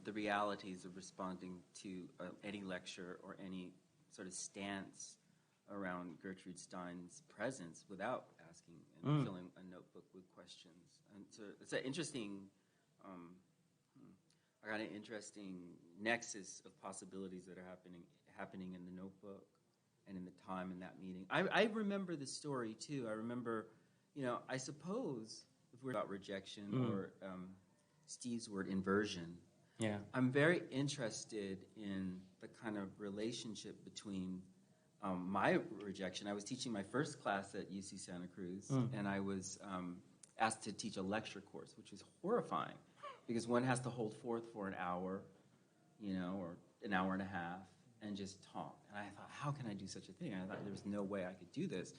the realities of responding to any lecture or any sort of stance around Gertrude Stein's presence without asking and filling a notebook with questions. And so it's an interesting, I got an interesting nexus of possibilities that are happening in the notebook and in the time in that meeting. I remember the story too. I remember, I suppose if we're about rejection or Steve's word inversion, I'm very interested in the kind of relationship between my rejection. I was teaching my first class at UC Santa Cruz, and I was asked to teach a lecture course, which was horrifying because one has to hold forth for an hour, or an hour and a half, and just talk. And I thought, how can I do such a thing? I thought there was no way I could do this.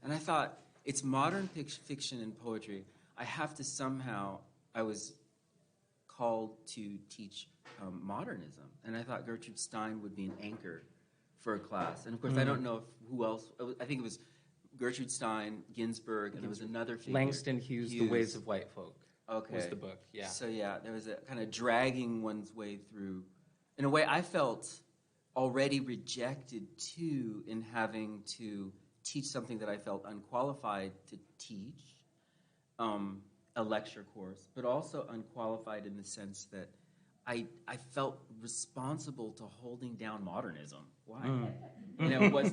And I thought, it's modern fiction and poetry. I was called to teach modernism. And I thought Gertrude Stein would be an anchor for a class. And of course, I don't know who else. I think it was Gertrude Stein, Ginsberg, and there was another figure. Langston Hughes, The Ways of White Folk. Okay. Was the book, yeah. So there was a kind of dragging one's way through. In a way, I felt already rejected too in having to teach something that I felt unqualified to teach, a lecture course, but also unqualified in the sense that I felt responsible to holding down modernism. Why? Was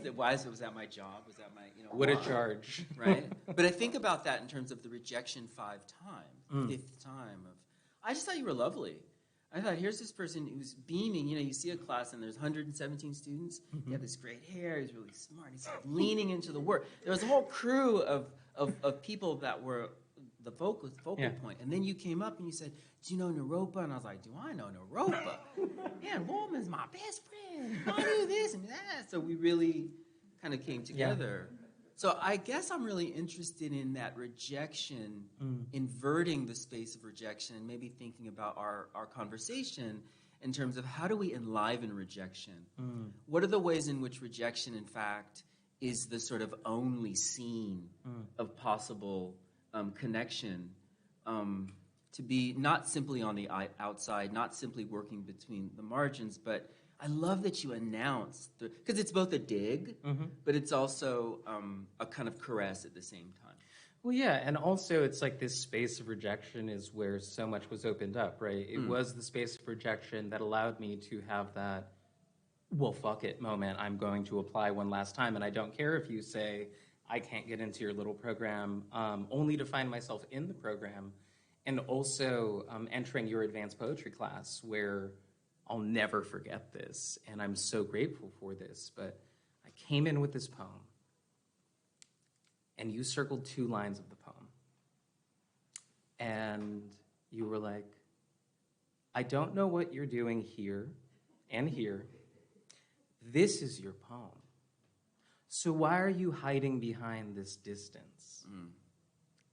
that my job? Was that my, What a charge. Right? But I think about that in terms of the rejection 5 times, fifth time I just thought you were lovely. I thought, here's this person who's beaming. You see a class and there's 117 students. He had this great hair. He's really smart. He's like leaning into the work. There was a whole crew of people that were the focal point. And then you came up and you said, do you know Naropa? And I was like, do I know Naropa? Man, Woolman's my best friend. I do this and that. So we really kind of came together. Yeah. So I guess I'm really interested in that rejection, inverting the space of rejection, and maybe thinking about our conversation in terms of how do we enliven rejection? What are the ways in which rejection, in fact, is the sort of only scene of possible connection, to be not simply on the outside, not simply working between the margins, but I love that you announced, because it's both a dig, but it's also a kind of caress at the same time. Well, yeah, and also it's like this space of rejection is where so much was opened up, right? It was the space of rejection that allowed me to have that, well, fuck it moment. I'm going to apply one last time, and I don't care if you say, I can't get into your little program, only to find myself in the program, and also entering your advanced poetry class where I'll never forget this, and I'm so grateful for this, but I came in with this poem, and you circled 2 lines of the poem, and you were like, I don't know what you're doing here and here. This is your poem. So why are you hiding behind this distance?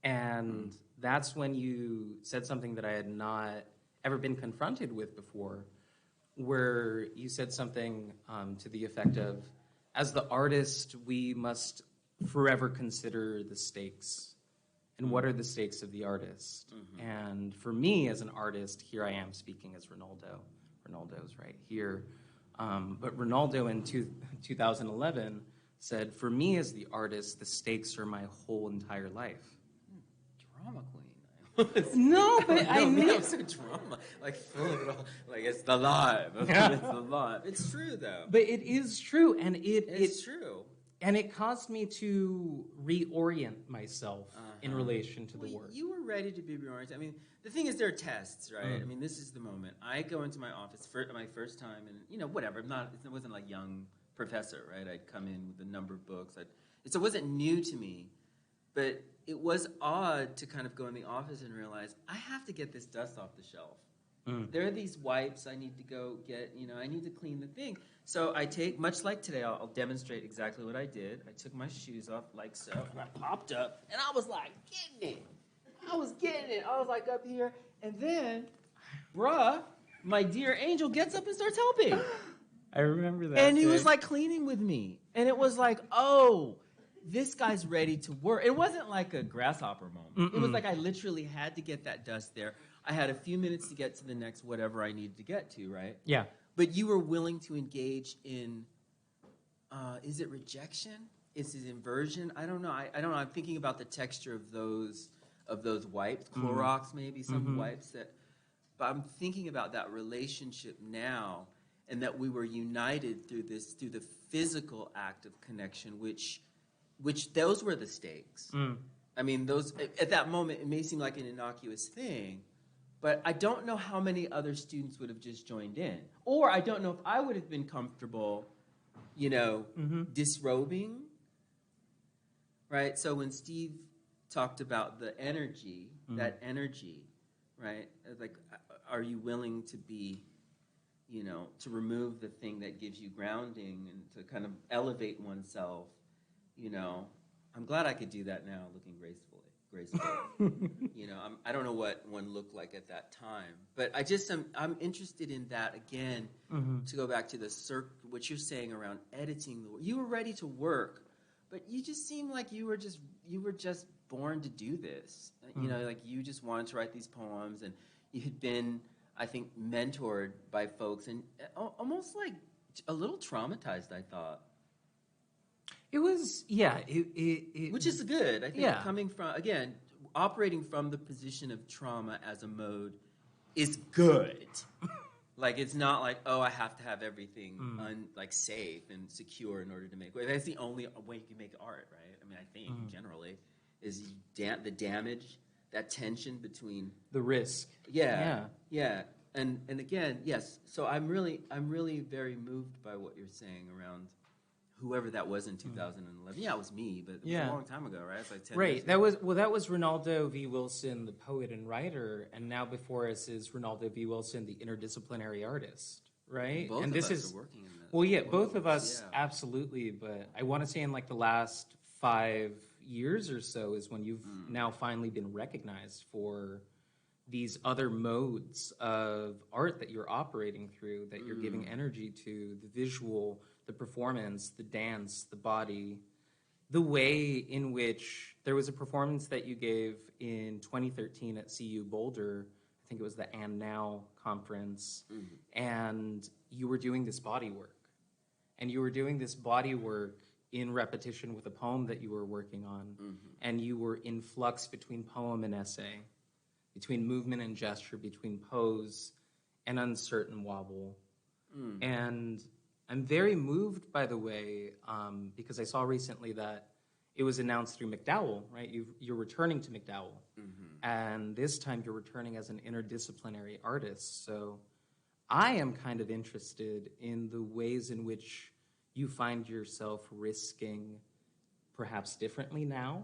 And that's when you said something that I had not ever been confronted with before, where you said something to the effect of, as the artist, we must forever consider the stakes. And what are the stakes of the artist? And for me, as an artist, here I am speaking as Ronaldo. Ronaldo's right here. But Ronaldo in 2011 said, for me as the artist, the stakes are my whole entire life. Drama queen. No, but I mean, it's so drama, full of it all. It's the live. It's the live. It's true though. But it is true, and it's true. And it caused me to reorient myself in relation to the work. You were ready to be reoriented. I mean, the thing is, there are tests, right? I mean, this is the moment. I go into my office for my first time, and whatever. It wasn't like young professor, right? I'd come in with a number of books. It wasn't new to me. But it was odd to kind of go in the office and realize, I have to get this dust off the shelf. There are these wipes I need to go get, I need to clean the thing. So I take, much like today, I'll demonstrate exactly what I did. I took my shoes off like so, and I popped up, and I was like, getting it. I was like up here, and then, my dear angel gets up and starts helping. I remember that. And he was like cleaning with me. And it was like, oh, this guy's ready to work. It wasn't like a grasshopper moment. It was like I literally had to get that dust there. I had a few minutes to get to the next whatever I needed to get to, right? Yeah. But you were willing to engage in, is it rejection? Is it inversion? I don't know. I don't know. I'm thinking about the texture of those wipes, Clorox maybe, some wipes that. But I'm thinking about that relationship now, and that we were united through the physical act of connection, which those were the stakes. I mean, those at that moment it may seem like an innocuous thing, but I don't know how many other students would have just joined in, or I don't know if I would have been comfortable, disrobing. Right. So when Steve talked about the energy, that energy, right? Like, are you willing to be, to remove the thing that gives you grounding and to kind of elevate oneself? I'm glad I could do that now, looking gracefully. I don't know what one looked like at that time, but I'm interested in that again. To go back to what you're saying around editing you were ready to work, but you just seemed like you were just born to do this. Like you just wanted to write these poems, and you had been, I think, mentored by folks, and almost like a little traumatized, I thought. It was, yeah. It which is good. I think coming from, again, operating from the position of trauma as a mode is good. Like, it's not like, oh, I have to have everything safe and secure in order to make. That's the only way you can make art, right? I mean, I think generally is the damage, that tension between the risk. Yeah. And again, yes. So I'm really very moved by what you're saying around whoever that was in 2011. Yeah, it was me, but it was a long time ago, right? It's like 10 years ago. That was Ronaldo V. Wilson, the poet and writer, and now before us is Ronaldo V. Wilson, the interdisciplinary artist, right? Both and of this us is are working in this. Well, yeah, both of us absolutely, but I want to say in like the last 5 years or so is when you've now finally been recognized for these other modes of art that you're operating through, that you're giving energy to, the visual, the performance, the dance, the body, the way in which there was a performance that you gave in 2013 at CU Boulder. I think it was the And Now conference, and you were doing this body work. And you were doing this body work in repetition with a poem that you were working on, and you were in flux between poem and essay, between movement and gesture, between pose and uncertain wobble. And I'm very moved, by the way, because I saw recently that it was announced through McDowell, right? You're returning to McDowell. And this time you're returning as an interdisciplinary artist. So I am kind of interested in the ways in which you find yourself risking perhaps differently now.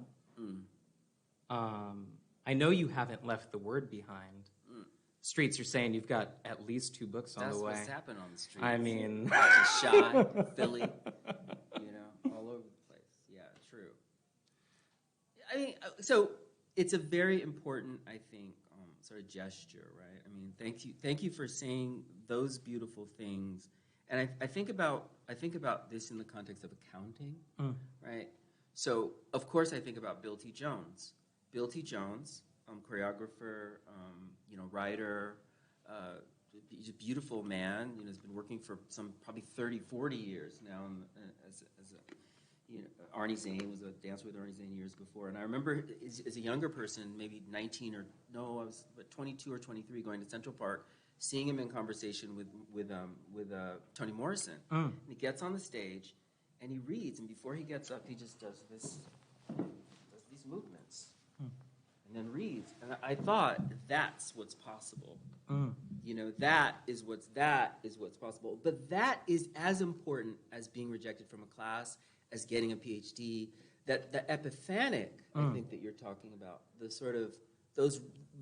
I know you haven't left the word behind. Streets, you're saying you've got at least 2 books on the way. That's what's happened on the streets. I mean... Shy, Philly, all over the place. Yeah, true. I mean, so it's a very important, I think, sort of gesture, right? I mean, thank you for saying those beautiful things. And I think about this in the context of accounting, right? So, of course, I think about Bill T. Jones. Bill T. Jones, choreographer, writer, he's a beautiful man. Has been working for some probably 30, 40 years now as a, Arnie Zane was a dancer with Arnie Zane years before. And I remember as a younger person, maybe 19 or no, I was 22 or 23, going to Central Park, seeing him in conversation with Toni Morrison. And he gets on the stage and he reads, and before he gets up, he just does these movements. And then reads. And I thought, that's what's possible. That is what's possible. But that is as important as being rejected from a class, as getting a PhD. That the epiphanic, I think, that you're talking about, the sort of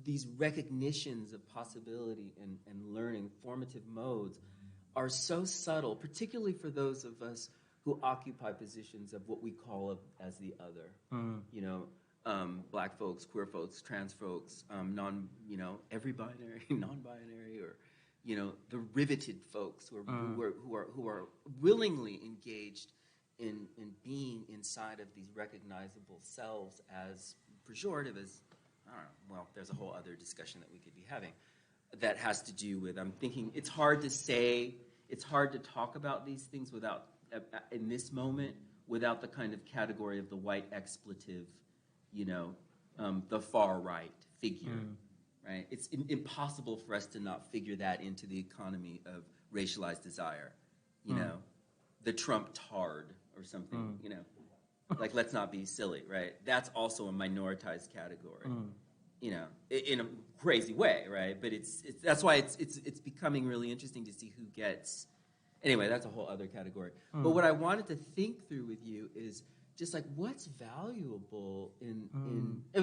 these recognitions of possibility and learning, formative modes, are so subtle, particularly for those of us who occupy positions of what we call as the other. Black folks, queer folks, trans folks, every binary, non-binary, or the riveted folks who are willingly engaged in being inside of these recognizable selves, as pejorative as I don't know, well, there's a whole other discussion that we could be having that has to do with, I'm thinking, it's hard to talk about these things without, in this moment, without the kind of category of the white expletive, the far right figure, right? It's impossible for us to not figure that into the economy of racialized desire, the Trump tard or something, like, let's not be silly, right? That's also a minoritized category, in a crazy way, right? But that's why it's becoming really interesting to see who gets. Anyway, that's a whole other category. But what I wanted to think through with you is just like what's valuable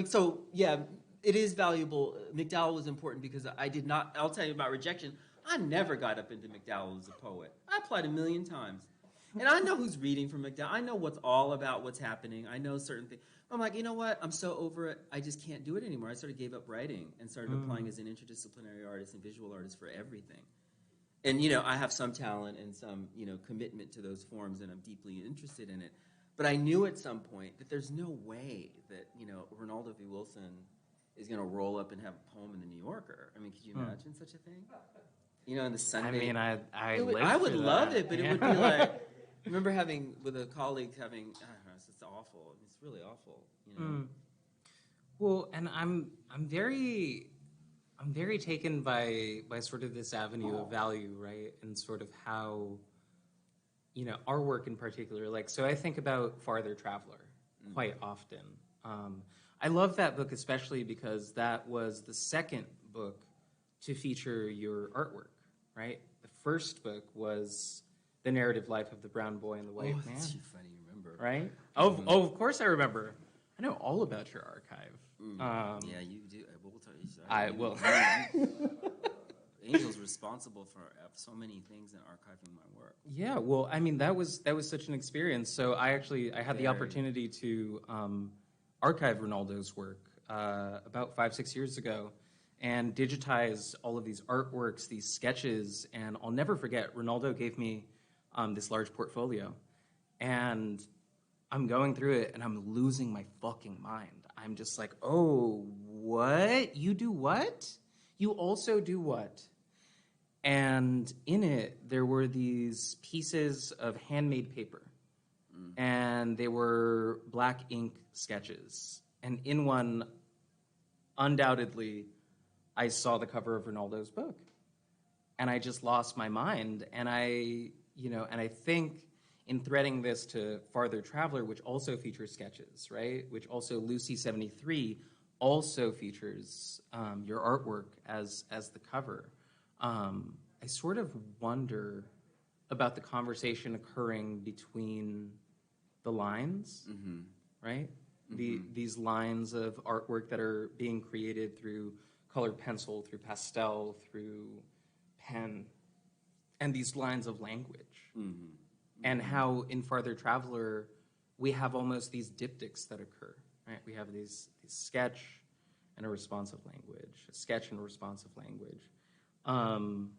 so yeah, it is valuable. McDowell was important because I'll tell you about rejection. I never got up into McDowell as a poet. I applied 1,000,000 times. And I know who's reading from McDowell. I know what's all about what's happening. I know certain things. I'm like, you know what? I'm so over it. I just can't do it anymore. I sort of gave up writing and started applying as an interdisciplinary artist and visual artist for everything. And, I have some talent and some, commitment to those forms, and I'm deeply interested in it. But I knew at some point that there's no way that, Ronaldo V. Wilson is going to roll up and have a poem in the New Yorker. I mean, could you imagine such a thing? In the Sunday. I mean, I would love it, but it would be like, I remember with a colleague I don't know, it's awful. It's really awful, Well, and I'm very taken by sort of this avenue of value, right? And sort of how, our work in particular, like, so I think about Farther Traveler quite often. I love that book especially because that was the second book to feature your artwork, right? The first book was The Narrative Life of the Brown Boy and the White Man. That's too funny, you remember. Right? Of course I remember. I know all about your archive. Yeah, you do. We'll tell you. I will. Angel's responsible for so many things in archiving my work. Yeah, well, I mean, that was such an experience. So I had the opportunity to archive Ronaldo's work about 5-6 years ago and digitize all of these artworks, these sketches, and I'll never forget, Ronaldo gave me this large portfolio, and I'm going through it, and I'm losing my fucking mind. I'm just like, oh, what? You do what? You also do what? And in it, there were these pieces of handmade paper, and they were black ink sketches. And in one, undoubtedly, I saw the cover of Ronaldo's book, and I just lost my mind. And I think in threading this to Farther Traveler, which also features sketches, right? Which also Lucy 73 also features your artwork as the cover. I sort of wonder about the conversation occurring between the lines, right? These lines of artwork that are being created through colored pencil, through pastel, through pen, and these lines of language. And how in Farther Traveler, we have almost these diptychs that occur, right? We have these sketch and a responsive language, a sketch and a responsive language. And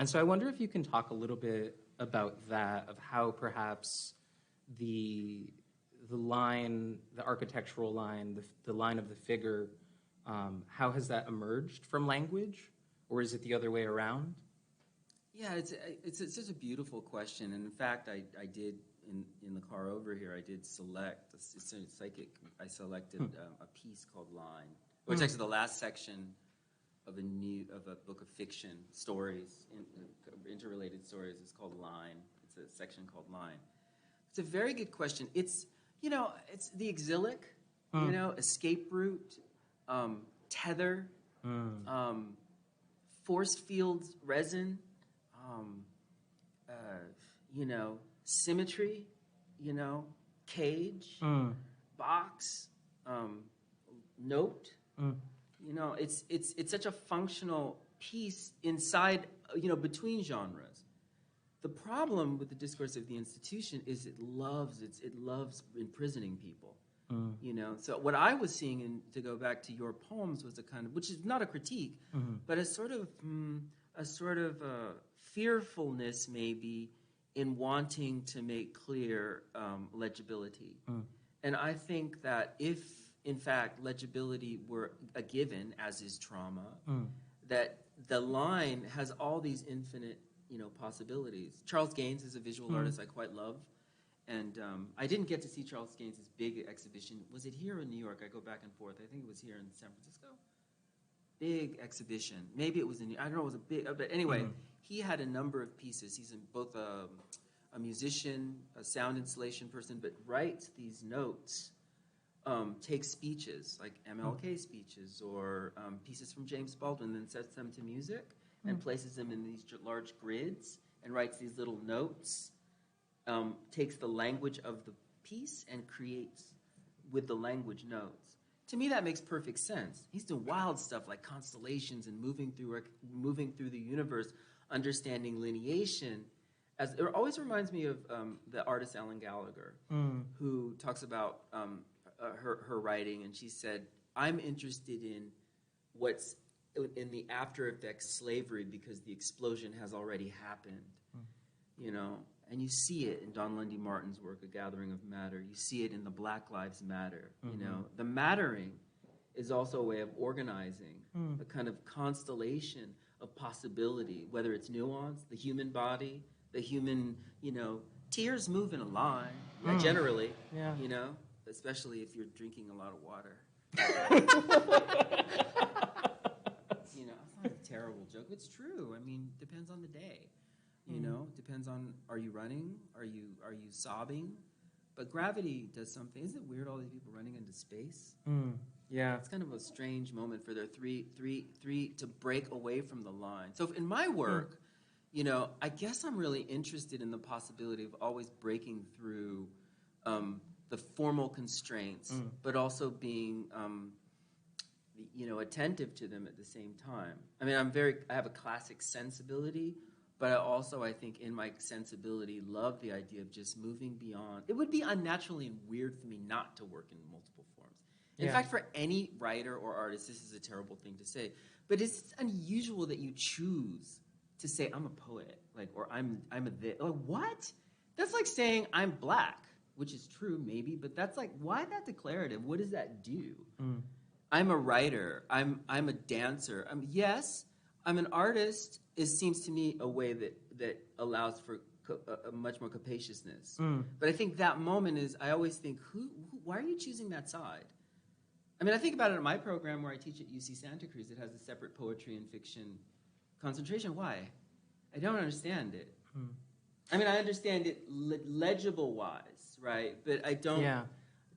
so I wonder if you can talk a little bit about that, of how perhaps the line, the architectural line, the line of the figure, how has that emerged from language, or is it the other way around? Yeah, it's such a beautiful question, and in fact, I did in the car over here. I did select it's psychic. I selected a piece called Line, which is actually the last section of a book of fiction stories, interrelated stories. It's called Line. It's a section called Line. It's a very good question. It's it's the exilic, escape route, tether, force field resin. Symmetry, cage, box, note. It's such a functional piece inside, between genres. The problem with the discourse of the institution is it loves imprisoning people. So what I was seeing, and to go back to your poems, was a kind of, which is not a critique, but a sort of fearfulness maybe in wanting to make clear legibility. And I think that if in fact, legibility were a given, as is trauma, that the line has all these infinite, possibilities. Charles Gaines is a visual artist I quite love. And I didn't get to see Charles Gaines' big exhibition. Was it here in New York? I go back and forth. I think it was here in San Francisco. Big exhibition. Maybe it was I don't know, it was a big, but anyway, he had a number of pieces. He's both a musician, a sound installation person, but writes these notes, takes speeches, like MLK speeches, or pieces from James Baldwin, then sets them to music and places them in these large grids and writes these little notes. Takes the language of the piece and creates with the language notes. To me, that makes perfect sense. He's doing wild stuff like constellations and moving through the universe, understanding lineation. It always reminds me of the artist Ellen Gallagher, who talks about her writing, and she said, "I'm interested in what's in the after effects slavery because the explosion has already happened." And you see it in Don Lundy Martin's work, A Gathering of Matter. You see it in the Black Lives Matter. The mattering is also a way of organizing, a kind of constellation of possibility, whether it's nuance, the human body, the human, tears move in a line, generally, especially if you're drinking a lot of water. It's not a terrible joke. It's true. I mean, depends on the day. Depends on, are you running? Are you sobbing? But gravity does something. Isn't it weird, all these people running into space? Yeah. It's kind of a strange moment for their three to break away from the line. So in my work, I guess I'm really interested in the possibility of always breaking through the formal constraints, but also being, attentive to them at the same time. I mean, I have a classic sensibility, but I think in my sensibility, love the idea of just moving beyond. It would be unnaturally and weird for me not to work in multiple forms. In fact, for any writer or artist, this is a terrible thing to say, but it's unusual that you choose to say, I'm a poet, or I'm a this. What? That's like saying I'm black, which is true maybe, but that's like, why that declarative? What does that do? I'm a writer. I'm a dancer. Yes, I'm an artist. It seems to me a way that allows for a much more capaciousness. But I think that moment is, I always think, why are you choosing that side? I mean, I think about it in my program where I teach at UC Santa Cruz. It has a separate poetry and fiction concentration. Why? I don't understand it. I mean, I understand it legible-wise, right? But I don't... Yeah.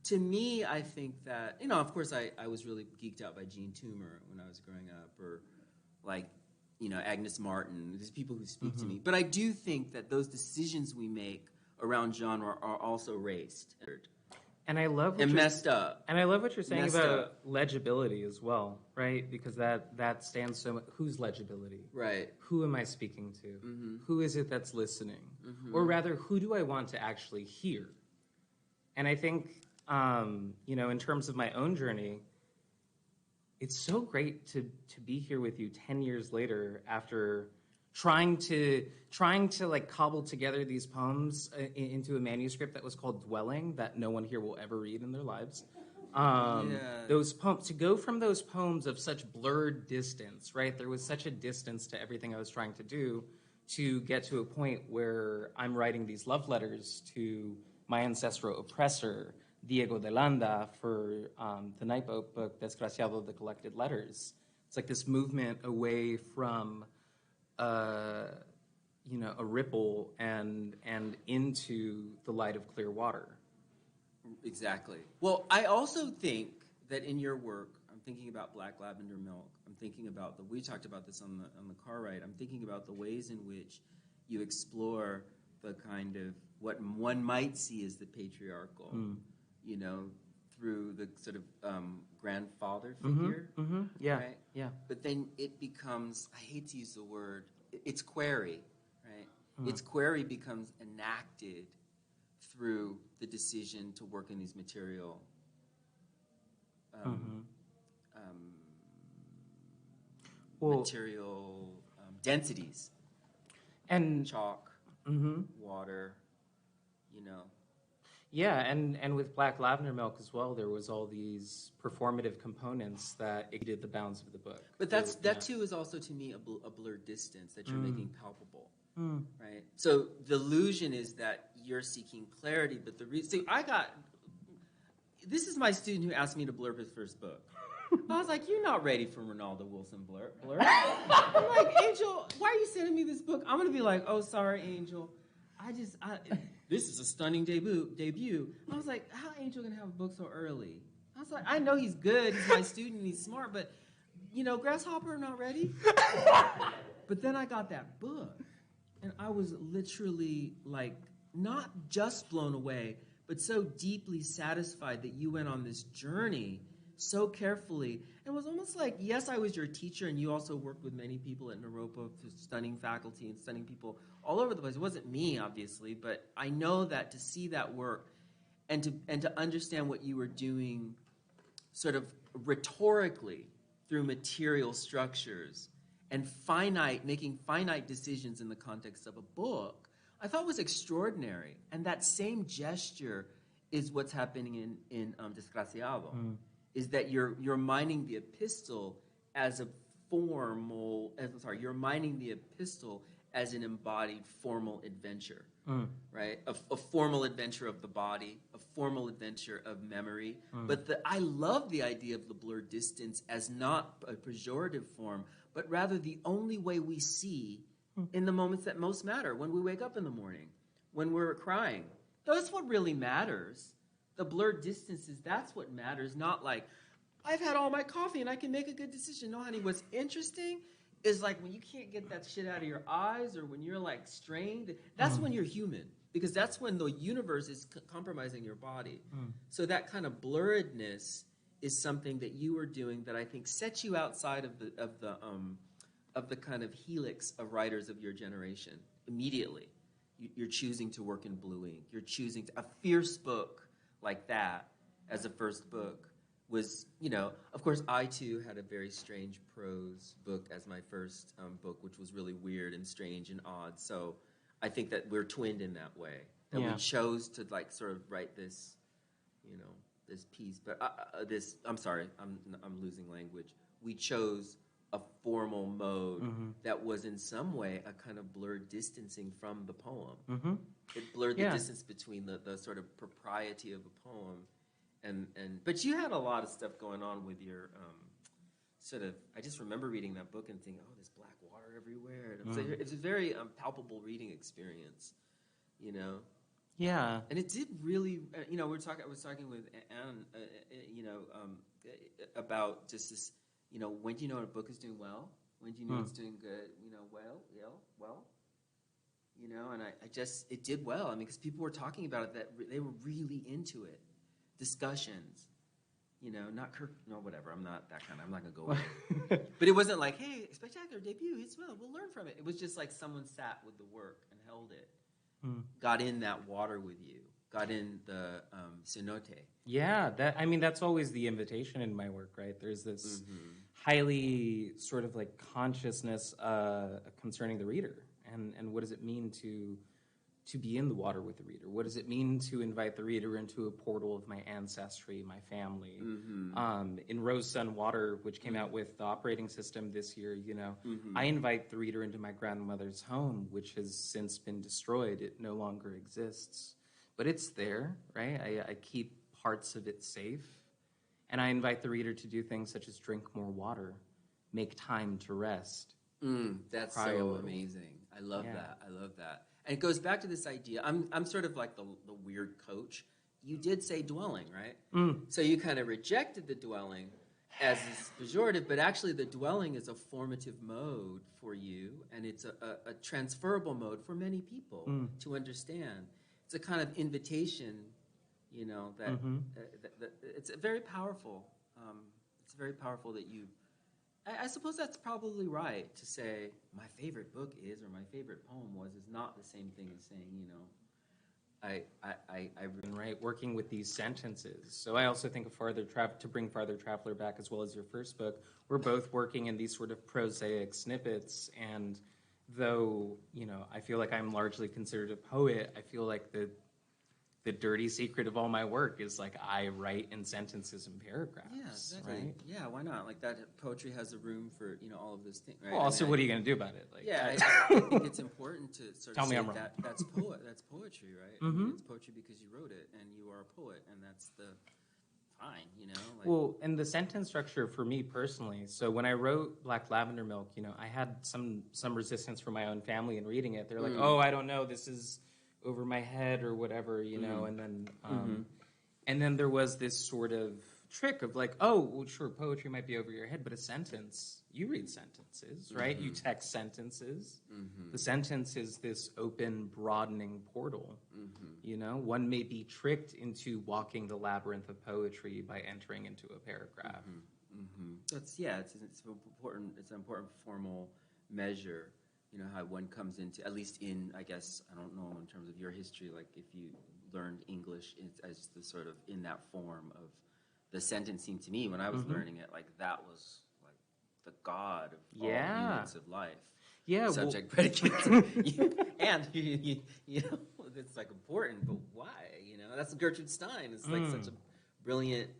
To me, I think that, of course, I was really geeked out by Jean Toomer when I was growing up, or Agnes Martin. There's people who speak to me. But I do think that those decisions we make around genre are also raced. And I love what and messed up. And I love what you're saying Messed about up. legibility as well, right? Because that stands so much. Whose legibility? Right. Who am I speaking to? Who is it that's listening? Or rather, who do I want to actually hear? And I think, in terms of my own journey, it's so great to be here with you 10 years later after trying to cobble together these poems into a manuscript that was called Dwelling, that no one here will ever read in their lives. Those poems, to go from those poems of such blurred distance, right? There was such a distance to everything I was trying to do, to get to a point where I'm writing these love letters to my ancestral oppressor, Diego de Landa, for the Night book, Desgraciado, the Collected Letters. It's like this movement away from a ripple and into the light of clear water. Exactly. Well, I also think that in your work, I'm thinking about Black Lavender Milk. I'm thinking about we talked about this on the car ride. I'm thinking about the ways in which you explore the kind of what one might see as the patriarchal, through the sort of grandfather figure. Yeah. Right? Yeah. But then it becomes, I hate to use the word, it's query, right? Its query becomes enacted through the decision to work in these material densities. And Chalk, water, Yeah, and with Black Lavender Milk as well, there was all these performative components that exceeded the bounds of the book. But that too is also to me a blurred distance that you're making palpable, right? So the illusion is that you're seeking clarity, but the reason this is my student who asked me to blurb his first book. I was like, "You're not ready for Ronaldo Wilson blurb." I'm like, "Angel, why are you sending me this book?" I'm gonna be like, "Oh, sorry, Angel. This is a stunning debut." I was like, "How Angel gonna have a book so early?" I was like, "I know he's good. He's my student. And he's smart, but Grasshopper not ready." But then I got that book, and I was literally like, not just blown away, but so deeply satisfied that you went on this journey so carefully. It was almost like, yes, I was your teacher, and you also worked with many people at Naropa, stunning faculty and stunning people all over the place. It wasn't me, obviously, but I know that to see that work and to understand what you were doing sort of rhetorically through material structures and making finite decisions in the context of a book, I thought was extraordinary. And that same gesture is what's happening in Desgraciado. Is that you're mining the epistle as you're mining the epistle as an embodied formal adventure, right? A formal adventure of the body, a formal adventure of memory. But I love the idea of the blurred distance as not a pejorative form, but rather the only way we see in the moments that most matter, when we wake up in the morning, when we're crying. That's what really matters. The blurred distances, that's what matters, not like, I've had all my coffee and I can make a good decision. No, honey, what's interesting is like when you can't get that shit out of your eyes or when you're like strained, that's when you're human, because that's when the universe is compromising your body. So that kind of blurredness is something that you were doing that I think sets you outside of the kind of helix of writers of your generation immediately. You're choosing to work in blue ink. You're choosing a fierce book like that as a first book was, of course, I too had a very strange prose book as my first book, which was really weird and strange and odd. So I think that we're twinned in that way. That we chose to like sort of write this, this piece. But I'm sorry, I'm losing language. We chose a formal mode that was in some way a kind of blurred distancing from the poem. It blurred the distance between the sort of propriety of a poem but you had a lot of stuff going on with your I just remember reading that book and thinking, oh, there's black water everywhere. It's a very palpable reading experience, Yeah. And it did really, I was talking with Anne, about just this, when do you know a book is doing well? When do you know it's doing good? Well. And it did well. I mean, because people were talking about it, that they were really into it. Discussions, not Kirk, no, whatever. I'm not that kind of, I'm not going to go away. But it wasn't like, hey, spectacular debut, it's well, we'll learn from it. It was just like someone sat with the work and held it, got in that water with you, got in the cenote. Yeah, that's always the invitation in my work, right? There's this highly sort of like consciousness concerning the reader. And what does it mean to be in the water with the reader? What does it mean to invite the reader into a portal of my ancestry, my family? In Rose, Sun, Water, which came out with the operating system this year, I invite the reader into my grandmother's home, which has since been destroyed. It no longer exists. But it's there, right? I keep parts of it safe. And I invite the reader to do things such as drink more water, make time to rest. That's so amazing. I love that. I love that. And it goes back to this idea. I'm sort of like the weird coach. You did say dwelling, right? So you kind of rejected the dwelling as this pejorative, but actually the dwelling is a formative mode for you, and it's a transferable mode for many people to understand. It's a kind of invitation, that it's very powerful. It's very powerful that you. I suppose that's probably right to say my favorite book is, or my favorite poem was, is not the same thing as saying, I've been right working with these sentences. So I also think to bring Farther Traveler back, as well as your first book, we're both working in these sort of prosaic snippets. And though, I feel like I'm largely considered a poet, I feel like the the dirty secret of all my work is like I write in sentences and paragraphs. Yeah, exactly. Right? Yeah, why not? Like that poetry has a room for, all of those things, right? Well, also, what are you going to do about it? Like, yeah, I think it's important to sort Tell of me say I'm wrong. that's poetry, right? I mean, it's poetry because you wrote it and you are a poet, and that's the fine, Like, well, and the sentence structure for me personally. So when I wrote Black Lavender Milk, I had some resistance from my own family in reading it. They're like, "Oh, I don't know, this is over my head or whatever," and then there was this sort of trick of like, "Oh, well, sure, poetry might be over your head, but a sentence, you read sentences, right? You text sentences. The sentence is this open, broadening portal. One may be tricked into walking the labyrinth of poetry by entering into a paragraph. It's important. It's an important formal measure. How one comes into, at least in, I guess, I don't know in terms of your history, like if you learned English as the sort of in that form of the sentencing. To me, when I was learning it, like that was like the god of all units of life. Yeah, subject, predicate, and it's like important, but why? That's Gertrude Stein. It's like such a brilliant,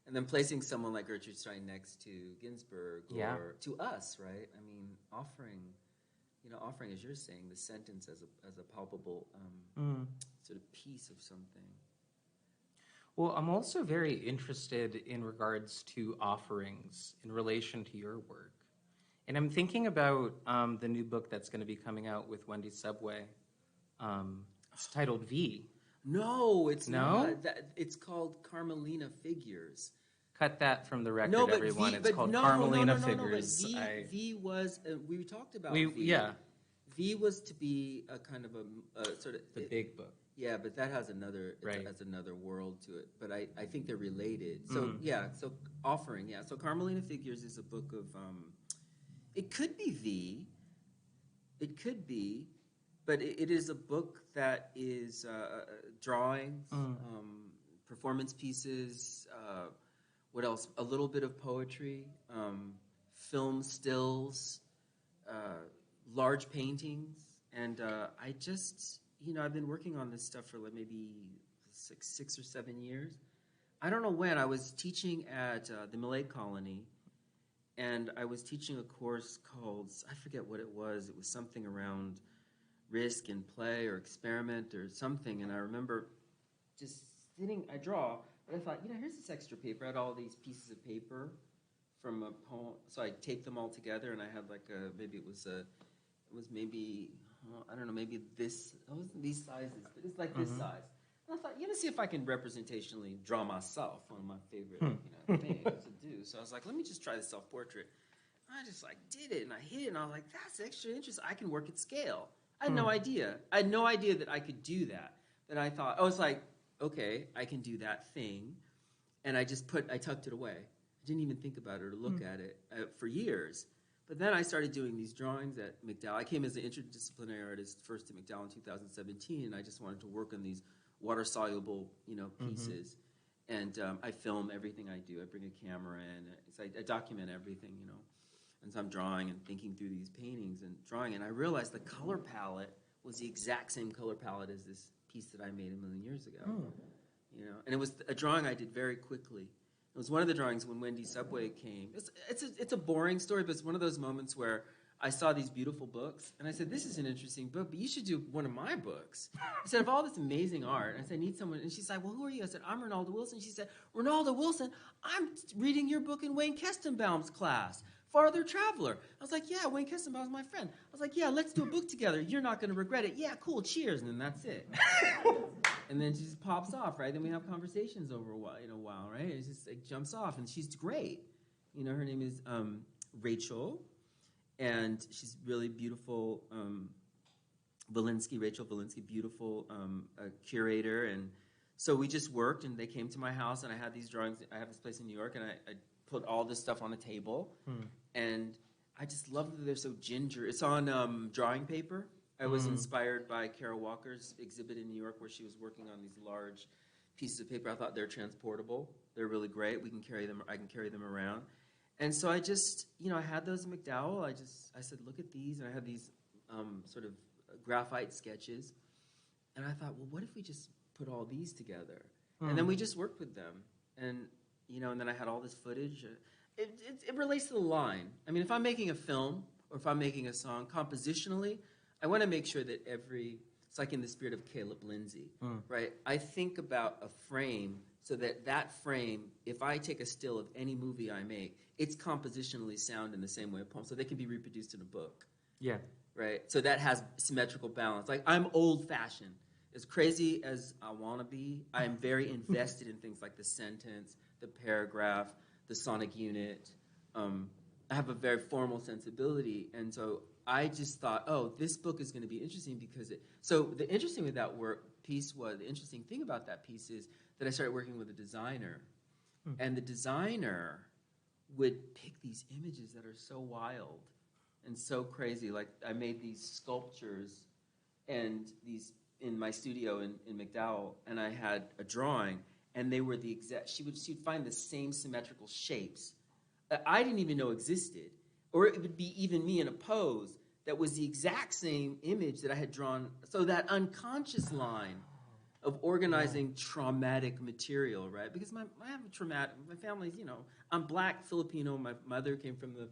and then placing someone like Gertrude Stein next to Ginsberg or to us, right? I mean, offering, as you're saying, the sentence as a palpable sort of piece of something. Well, I'm also very interested in regards to offerings in relation to your work. And I'm thinking about the new book that's going to be coming out with Wendy Subway. It's titled V. No, it's not. It's called Carmelina Figures. Cut that from the record, everyone. It's called Carmelina Figures. V was, we talked about V. Yeah. V was to be a kind of a sort of... The big book. Yeah, but that has another world to it. But I think they're related. So, so offering, So Carmelina Figures is a book of... it could be V. It could be. But it is a book that is drawings, performance pieces, what else? A little bit of poetry, film stills, large paintings. And I just, I've been working on this stuff for like maybe six or 7 years. I don't know when. I was teaching at the Malay Colony, and I was teaching a course called, I forget what it was. It was something around risk and play or experiment or something. And I remember just sitting, I draw, but I thought, here's this extra paper. I had all these pieces of paper from a poem. So I taped them all together, and I had like maybe I don't know, maybe this, it wasn't these sizes, but it's like this size. And I thought, see if I can representationally draw myself, one of my favorite things to do. So I was like, let me just try the self-portrait. And I just like did it, and I hit it, and I was like, that's extra interesting. I can work at scale. I had no idea. I had no idea that I could do that. That I thought, I was like, okay, I can do that thing. And I tucked it away. I didn't even think about it or look at it for years. But then I started doing these drawings at McDowell. I came as an interdisciplinary artist first to McDowell in 2017, and I just wanted to work on these water-soluble, pieces. And I film everything I do. I bring a camera in. So I document everything, And so I'm drawing and thinking through these paintings and drawing, and I realized the color palette was the exact same color palette as this piece that I made a million years ago. And it was a drawing I did very quickly. It was one of the drawings when Wendy Subway came. It's a boring story, but it's one of those moments where I saw these beautiful books, and I said, this is an interesting book, but you should do one of my books. I said, of all this amazing art, I said, I need someone. And she's like, well, who are you? I said, I'm Ronaldo Wilson. She said, Ronaldo Wilson, I'm reading your book in Wayne Kestenbaum's class. Farther Traveler. I was like, yeah, Wayne Kestenbaum's my friend. I was like, yeah, let's do a book together. You're not going to regret it. Yeah, cool, cheers. And then that's it. And then she just pops off, right? Then we have conversations over a while, right? It just jumps off, and she's great. Her name is Rachel, and she's really beautiful. Rachel Valinsky, beautiful curator. And so we just worked, and they came to my house, and I had these drawings. I have this place in New York, and I put all this stuff on a table, and I just love that they're so ginger. It's on drawing paper. I was inspired by Kara Walker's exhibit in New York where she was working on these large pieces of paper. I thought they're transportable. They're really great. We can carry them. I can carry them around. And so I just, I had those in McDowell. I said, look at these. And I had these sort of graphite sketches. And I thought, well, what if we just put all these together. And then we just worked with them. And, and then I had all this footage. It relates to the line. I mean, if I'm making a film or if I'm making a song, compositionally, I want to make sure that it's like in the spirit of Caleb Lindsay, right? I think about a frame so that frame, if I take a still of any movie I make, it's compositionally sound in the same way a poem, so they can be reproduced in a book. Yeah. Right? So that has symmetrical balance. Like, I'm old-fashioned. As crazy as I want to be, I am very invested in things like the sentence, the paragraph, the sonic unit. I have a very formal sensibility, and so I just thought, this book is going to be interesting because So the interesting with that the interesting thing about that piece is that I started working with a designer, and the designer would pick these images that are so wild and so crazy. Like, I made these sculptures and these in my studio in McDowell, and I had a drawing, and they were the exact. She'd find the same symmetrical shapes that I didn't even know existed, or it would be even me in a pose that was the exact same image that I had drawn. So that unconscious line of organizing traumatic material, right? Because I have a traumatic. My family's, I'm Black, Filipino. My mother came from the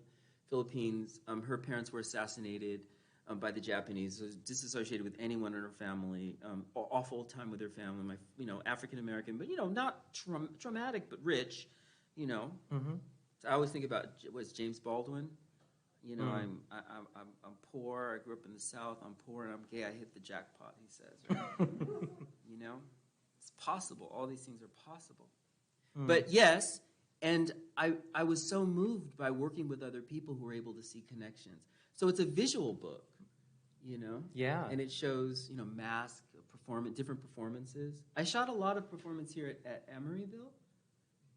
Philippines. Her parents were assassinated by the Japanese. So disassociated with anyone in her family. Awful time with her family. My, African American, but not traumatic, but rich. Mm-hmm. So I always think about James Baldwin. I'm poor. I grew up in the South. I'm poor and I'm gay. I hit the jackpot. He says, right? It's possible. All these things are possible. But yes, and I was so moved by working with other people who were able to see connections. So it's a visual book, Yeah. and it shows, mask, different performances. I shot a lot of performance here at Emeryville.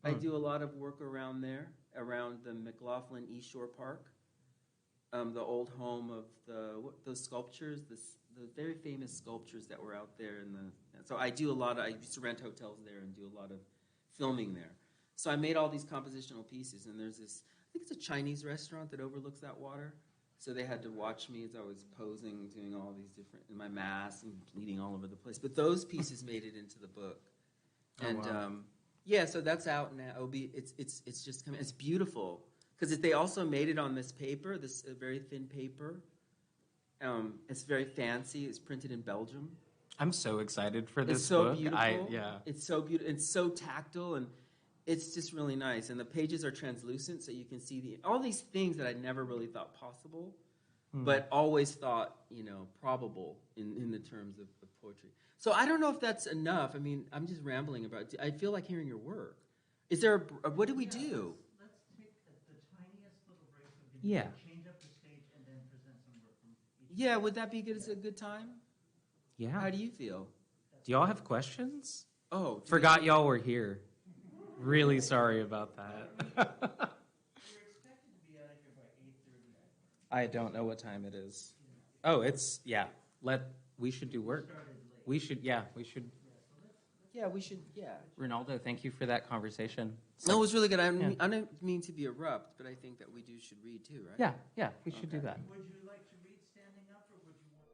I do a lot of work around there, around the McLaughlin East Shore Park, the old home of those sculptures, the very famous sculptures that were out there. So I do a lot I used to rent hotels there and do a lot of filming there. So I made all these compositional pieces, and there's this, I think it's a Chinese restaurant that overlooks that water. So they had to watch me as I was posing, doing all these different, in my mask and bleeding all over the place. But those pieces made it into the book. And wow. So that's out now. It's just coming. It's beautiful because they also made it on this paper, this very thin paper. It's very fancy. It's printed in Belgium. I'm so excited for this it's so book. Beautiful. Yeah. It's so beautiful. It's so tactile, and it's just really nice. And the pages are translucent, so you can see all these things that I never really thought possible, but always thought, probable in the terms of poetry. So I don't know if that's enough. I mean, I'm just rambling about it. I feel like hearing your work. Is there what do we do? Let's take the tiniest little break of the change up the stage, and then present some work from each. Yeah, would that be good? Is a good time? Yeah. How do you feel? Do y'all have questions? Oh, forgot y'all were here. Really sorry about that. You're expected to be out of here by 8:30. I don't know what time it is. Oh, it's we should do work. We should. Yeah, we should. Ronaldo, thank you for that conversation. No, it was really good. I don't mean to be abrupt, but I think that we should read too, right? Yeah, we should do that. Would you like to read standing up, or would you want?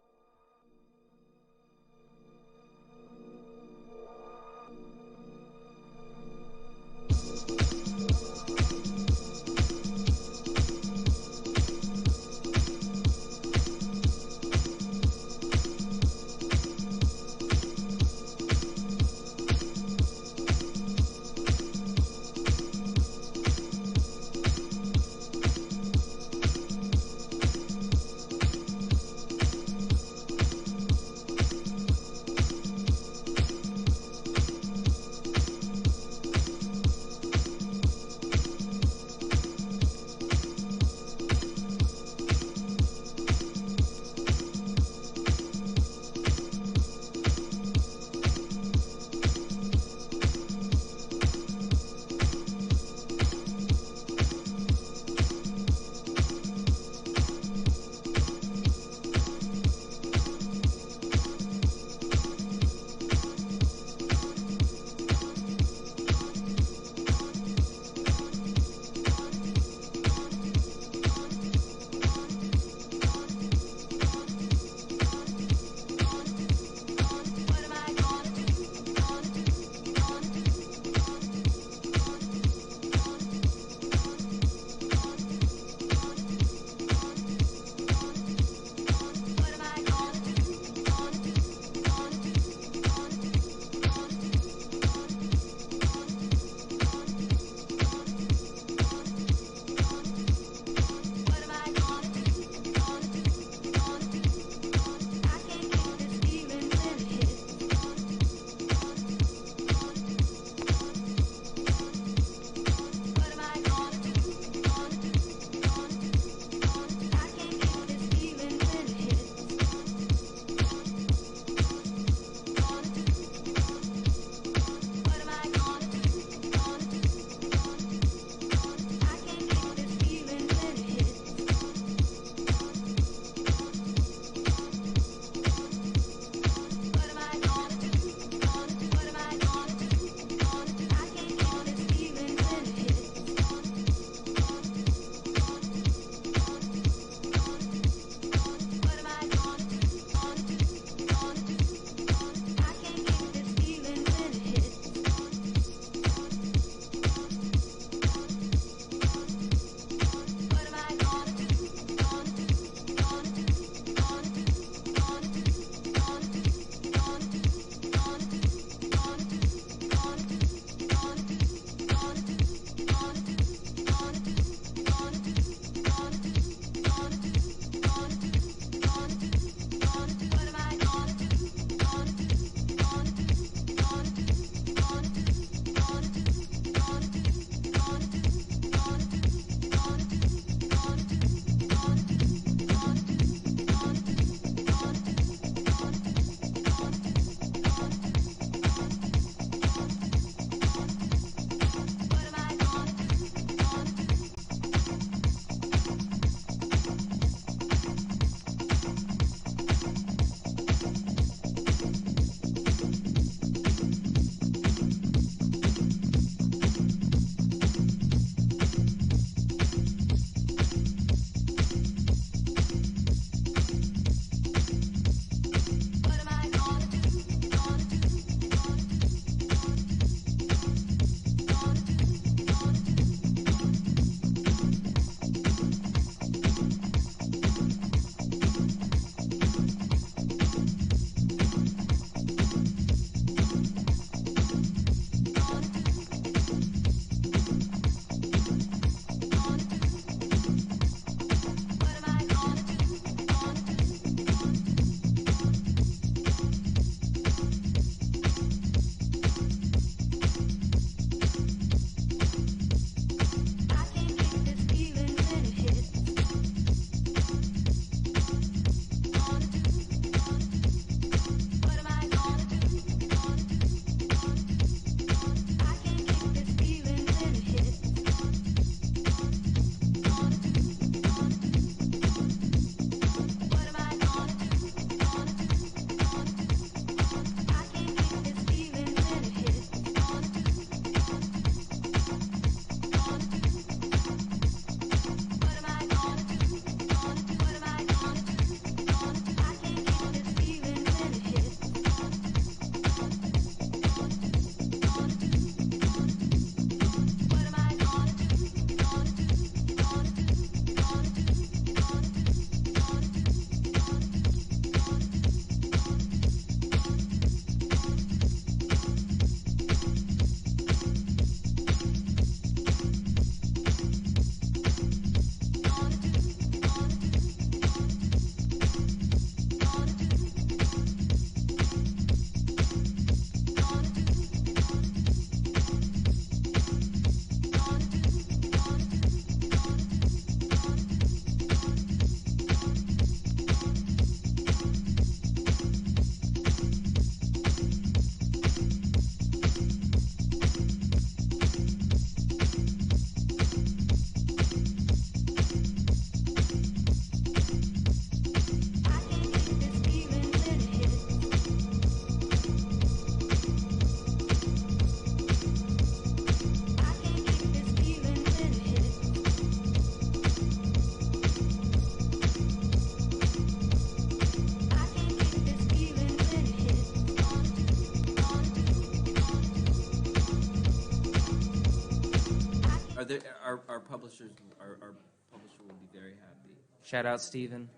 our publishers, our publisher will be very happy. Shout out Steven.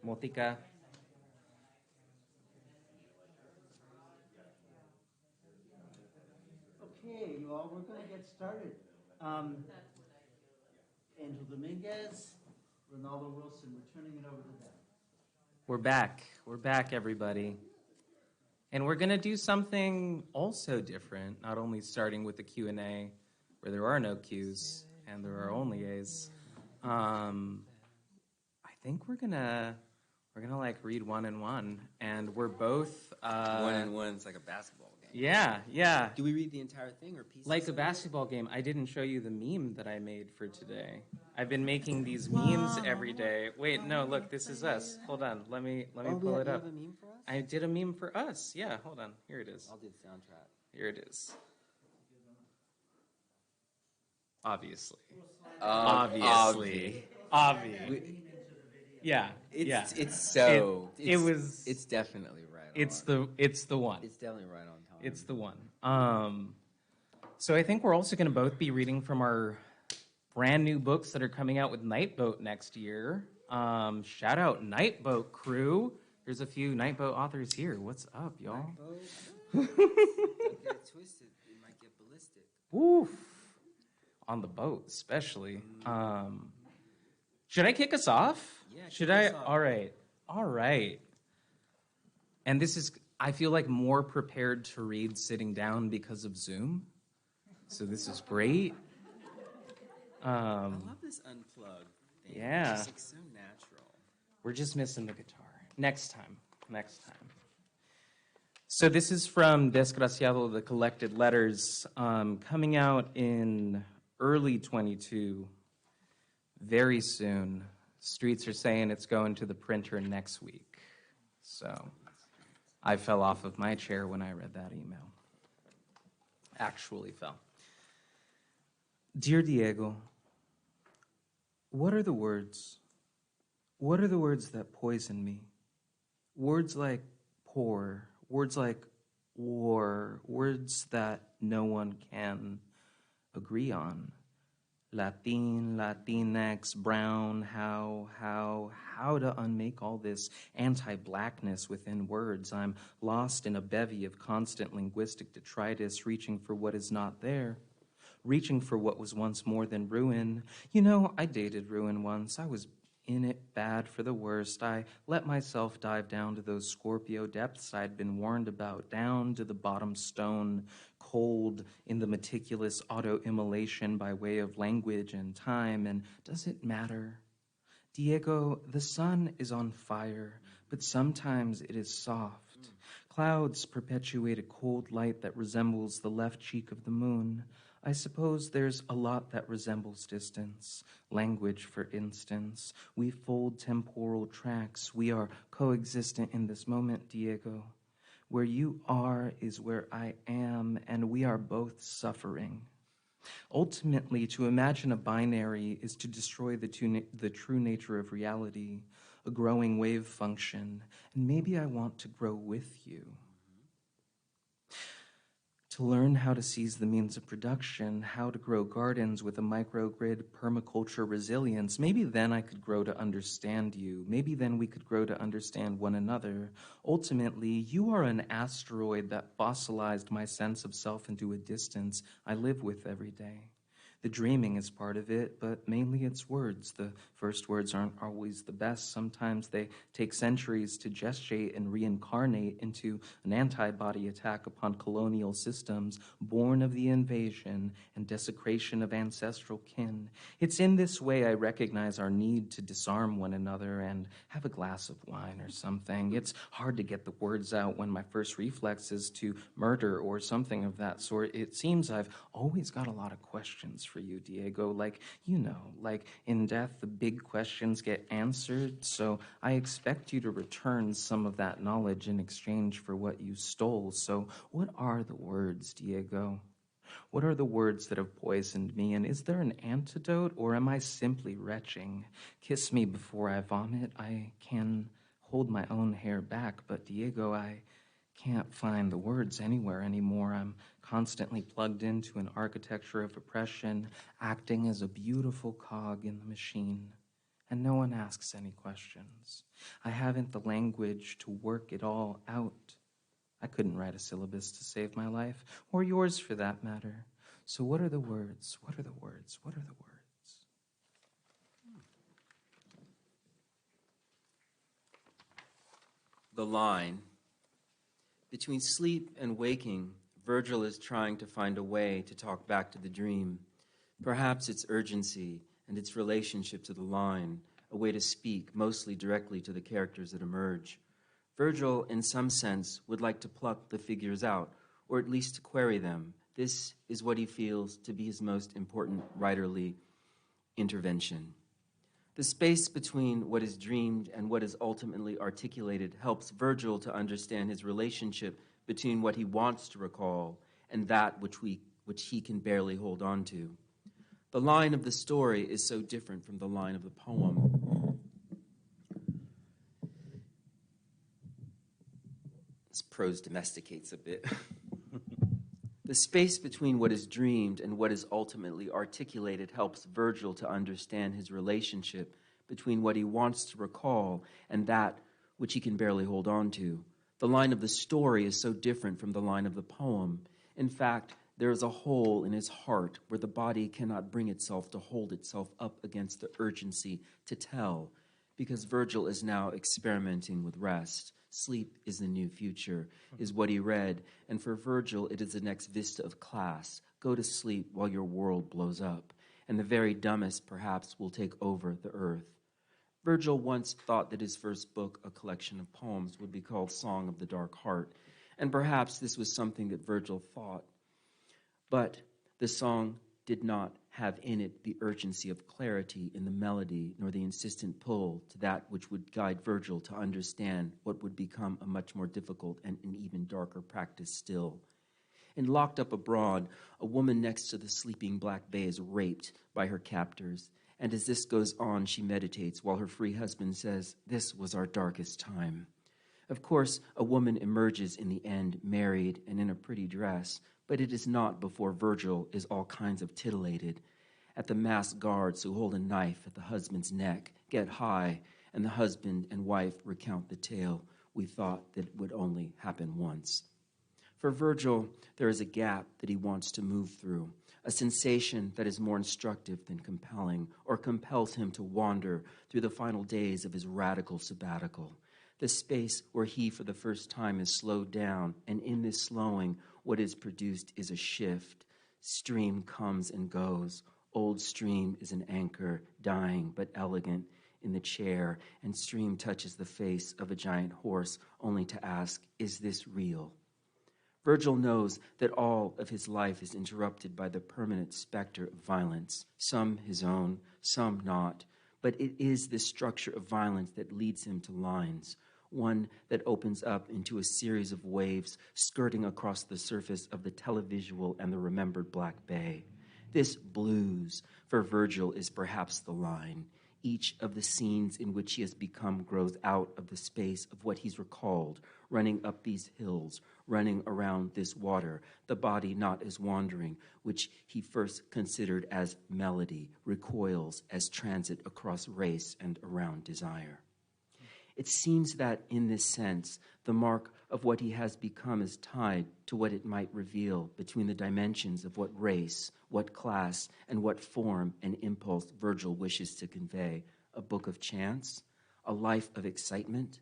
Motika. Okay, you all, we're going to get started. Angel Dominguez, Ronaldo Wilson, we're turning it over to them. We're back. We're back, everybody. And we're going to do something also different, not only starting with the Q&A, where there are no Qs and there are only As. I think we're gonna like read one and one, and we're both One and one's like a basketball game. Yeah. Do we read the entire thing or pieces? Like a basketball game. I didn't show you the meme that I made for today. I've been making these memes every day. Wait, no, look, this is us. Hold on, let me pull it up. You have a meme for us? I did a meme for us. Yeah, hold on. Here it is. I'll do the soundtrack. Here it is. Obviously. Obviously. Yeah. It's definitely right. It's the one. It's definitely right on time. It's the one. So I think we're also going to both be reading from our brand new books that are coming out with Nightboat next year. Shout out Nightboat crew. There's a few Nightboat authors here. What's up, y'all? Don't get it twisted. It might get ballistic. Woof. On the boat, especially. Should I kick us off? Yeah. Should I? All right. And this is, I feel like more prepared to read sitting down because of Zoom. So this is great. I love this unplugged thing. Yeah. It's just like so natural. We're just missing the guitar. Next time. So this is from Desgraciado, the Collected Letters, coming out in early 22, very soon. Streets are saying it's going to the printer next week. So I fell off of my chair when I read that email. Actually fell. Dear Diego, what are the words? What are the words that poison me? Words like poor, words like war, words that no one can agree on. Latin, Latinx, brown, how to unmake all this anti-blackness within words. I'm lost in a bevy of constant linguistic detritus, reaching for what is not there, reaching for what was once more than ruin. You know, I dated ruin once. I was in it bad for the worst. I let myself dive down to those Scorpio depths I'd been warned about, down to the bottom stone, cold in the meticulous auto-immolation by way of language and time. And does it matter? Diego, the sun is on fire, but sometimes it is soft. Clouds perpetuate a cold light that resembles the left cheek of the moon. I suppose there's a lot that resembles distance. Language, for instance. We fold temporal tracks. We are coexistent in this moment, Diego. Where you are is where I am, and we are both suffering. Ultimately, to imagine a binary is to destroy the true nature of reality, a growing wave function, and maybe I want to grow with you. To learn how to seize the means of production, how to grow gardens with a microgrid permaculture resilience, maybe then I could grow to understand you. Maybe then we could grow to understand one another. Ultimately, you are an asteroid that fossilized my sense of self into a distance I live with every day. The dreaming is part of it, but mainly it's words. The first words aren't always the best. Sometimes they take centuries to gestate and reincarnate into an antibody attack upon colonial systems born of the invasion and desecration of ancestral kin. It's in this way I recognize our need to disarm one another and have a glass of wine or something. It's hard to get the words out when my first reflex is to murder or something of that sort. It seems I've always got a lot of questions for you, Diego. Like in death, the big questions get answered, so I expect you to return some of that knowledge in exchange for what you stole. So what are the words, Diego? What are the words that have poisoned me, and is there an antidote, or am I simply retching? Kiss me before I vomit. I can hold my own hair back, but Diego, I can't find the words anywhere anymore. I'm constantly plugged into an architecture of oppression, acting as a beautiful cog in the machine. And no one asks any questions. I haven't the language to work it all out. I couldn't write a syllabus to save my life, or yours for that matter. So what are the words? What are the words? What are the words? The line. Between sleep and waking, Virgil is trying to find a way to talk back to the dream. Perhaps its urgency and its relationship to the line, a way to speak mostly directly to the characters that emerge. Virgil, in some sense, would like to pluck the figures out, or at least to query them. This is what he feels to be his most important writerly intervention. The space between what is dreamed and what is ultimately articulated helps Virgil to understand his relationship between what he wants to recall and that which he can barely hold on to. The line of the story is so different from the line of the poem. This prose domesticates a bit. The space between what is dreamed and what is ultimately articulated helps Virgil to understand his relationship between what he wants to recall and that which he can barely hold on to. The line of the story is so different from the line of the poem. In fact, there is a hole in his heart where the body cannot bring itself to hold itself up against the urgency to tell, because Virgil is now experimenting with rest. Sleep is the new future, is what he read, and for Virgil it is the next vista of class. Go to sleep while your world blows up, and the very dumbest perhaps will take over the earth. Virgil once thought that his first book, a collection of poems, would be called Song of the Dark Heart, and perhaps this was something that Virgil thought. But the song did not have in it the urgency of clarity in the melody, nor the insistent pull to that which would guide Virgil to understand what would become a much more difficult and an even darker practice still. In Locked Up Abroad, a woman next to the sleeping Black Bay is raped by her captors, and as this goes on, she meditates while her free husband says, "This was our darkest time." Of course, a woman emerges in the end, married and in a pretty dress, but it is not before Virgil is all kinds of titillated. At the masked guards who hold a knife at the husband's neck, get high, and the husband and wife recount the tale we thought that would only happen once. For Virgil, there is a gap that he wants to move through, a sensation that is more instructive than compelling, or compels him to wander through the final days of his radical sabbatical. The space where he, for the first time, is slowed down, and in this slowing, what is produced is a shift. Stream comes and goes. Old Stream is an anchor, dying but elegant, in the chair, and Stream touches the face of a giant horse, only to ask, "Is this real?" Virgil knows that all of his life is interrupted by the permanent specter of violence, some his own, some not, but it is this structure of violence that leads him to lines, one that opens up into a series of waves skirting across the surface of the televisual and the remembered Black Bay. This blues, for Virgil, is perhaps the line. Each of the scenes in which he has become grows out of the space of what he's recalled, running up these hills, running around this water, the body not as wandering, which he first considered as melody, recoils as transit across race and around desire. It seems that, in this sense, the mark of what he has become is tied to what it might reveal between the dimensions of what race, what class, and what form and impulse Virgil wishes to convey. A book of chance? A life of excitement?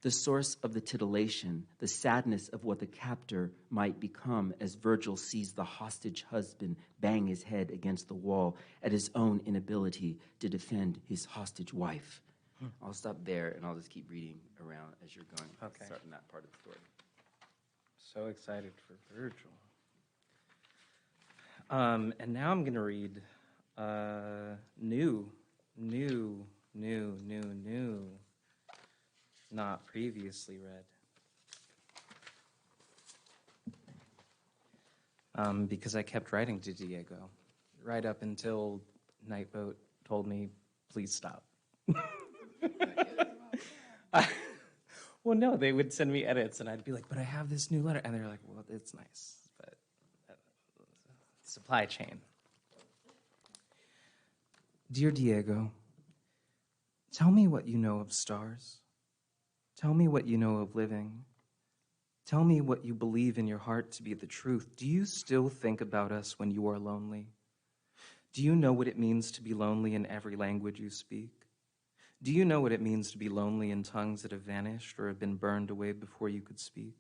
The source of the titillation, the sadness of what the captor might become as Virgil sees the hostage husband bang his head against the wall at his own inability to defend his hostage wife. I'll stop there and I'll just keep reading around as you're going. Okay. Starting that part of the story. So excited for Virgil. And now I'm going to read new, not previously read. Because I kept writing to Diego right up until Nightboat told me, please stop. Well, no, they would send me edits, and I'd be like, but I have this new letter. And they're like, well, it's nice, but supply chain. Dear Diego, tell me what you know of stars. Tell me what you know of living. Tell me what you believe in your heart to be the truth. Do you still think about us when you are lonely? Do you know what it means to be lonely in every language you speak? Do you know what it means to be lonely in tongues that have vanished or have been burned away before you could speak?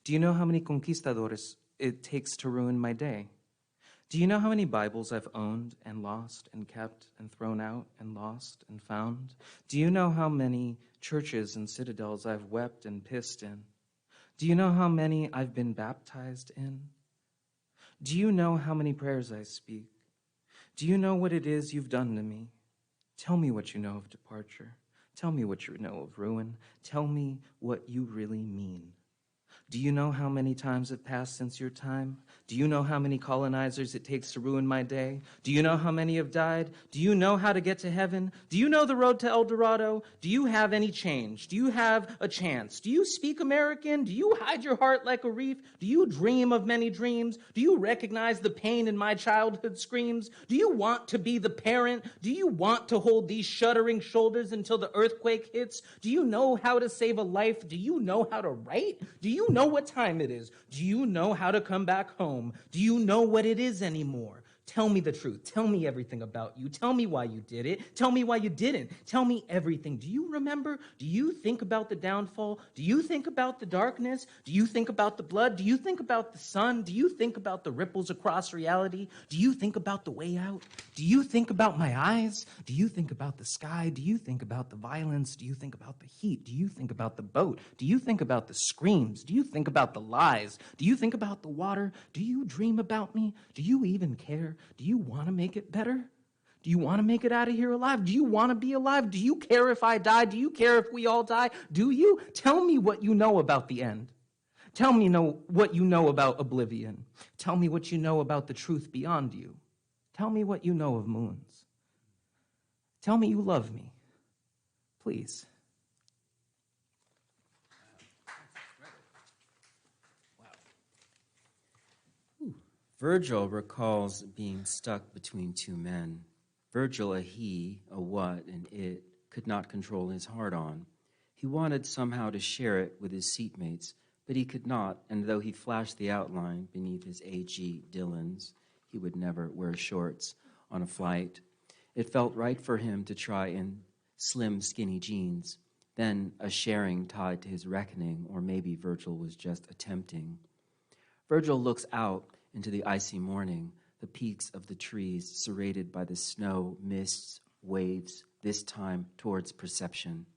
Do you know how many conquistadores it takes to ruin my day? Do you know how many Bibles I've owned and lost and kept and thrown out and lost and found? Do you know how many churches and citadels I've wept and pissed in? Do you know how many I've been baptized in? Do you know how many prayers I speak? Do you know what it is you've done to me? Tell me what you know of departure. Tell me what you know of ruin. Tell me what you really mean. Do you know how many times have passed since your time? Do you know how many colonizers it takes to ruin my day? Do you know how many have died? Do you know how to get to heaven? Do you know the road to El Dorado? Do you have any change? Do you have a chance? Do you speak American? Do you hide your heart like a reef? Do you dream of many dreams? Do you recognize the pain in my childhood screams? Do you want to be the parent? Do you want to hold these shuddering shoulders until the earthquake hits? Do you know how to save a life? Do you know how to write? Do you know what time it is? Do you know how to come back home? Do you know what it is anymore? Tell me the truth. Tell me everything about you. Tell me why you did it. Tell me why you didn't. Tell me everything. Do you remember? Do you think about the downfall? Do you think about the darkness? Do you think about the blood? Do you think about the sun? Do you think about the ripples across reality? Do you think about the way out? Do you think about my eyes? Do you think about the sky? Do you think about the violence? Do you think about the heat? Do you think about the boat? Do you think about the screams? Do you think about the lies? Do you think about the water? Do you dream about me? Do you even care? Do you want to make it better? Do you want to make it out of here alive? Do you want to be alive? Do you care if I die? Do you care if we all die? Do you? Tell me what you know about the end. Tell me what you know about oblivion. Tell me what you know about the truth beyond you. Tell me what you know of moons. Tell me you love me. Please. Virgil recalls being stuck between two men. Virgil, a he, a what, and it, could not control his heart on. He wanted somehow to share it with his seatmates, but he could not, and though he flashed the outline beneath his A.G. Dillons, he would never wear shorts on a flight. It felt right for him to try in slim, skinny jeans, then a sharing tied to his reckoning, or maybe Virgil was just attempting. Virgil looks out into the icy morning, the peaks of the trees serrated by the snow, mists, waves, this time towards perception.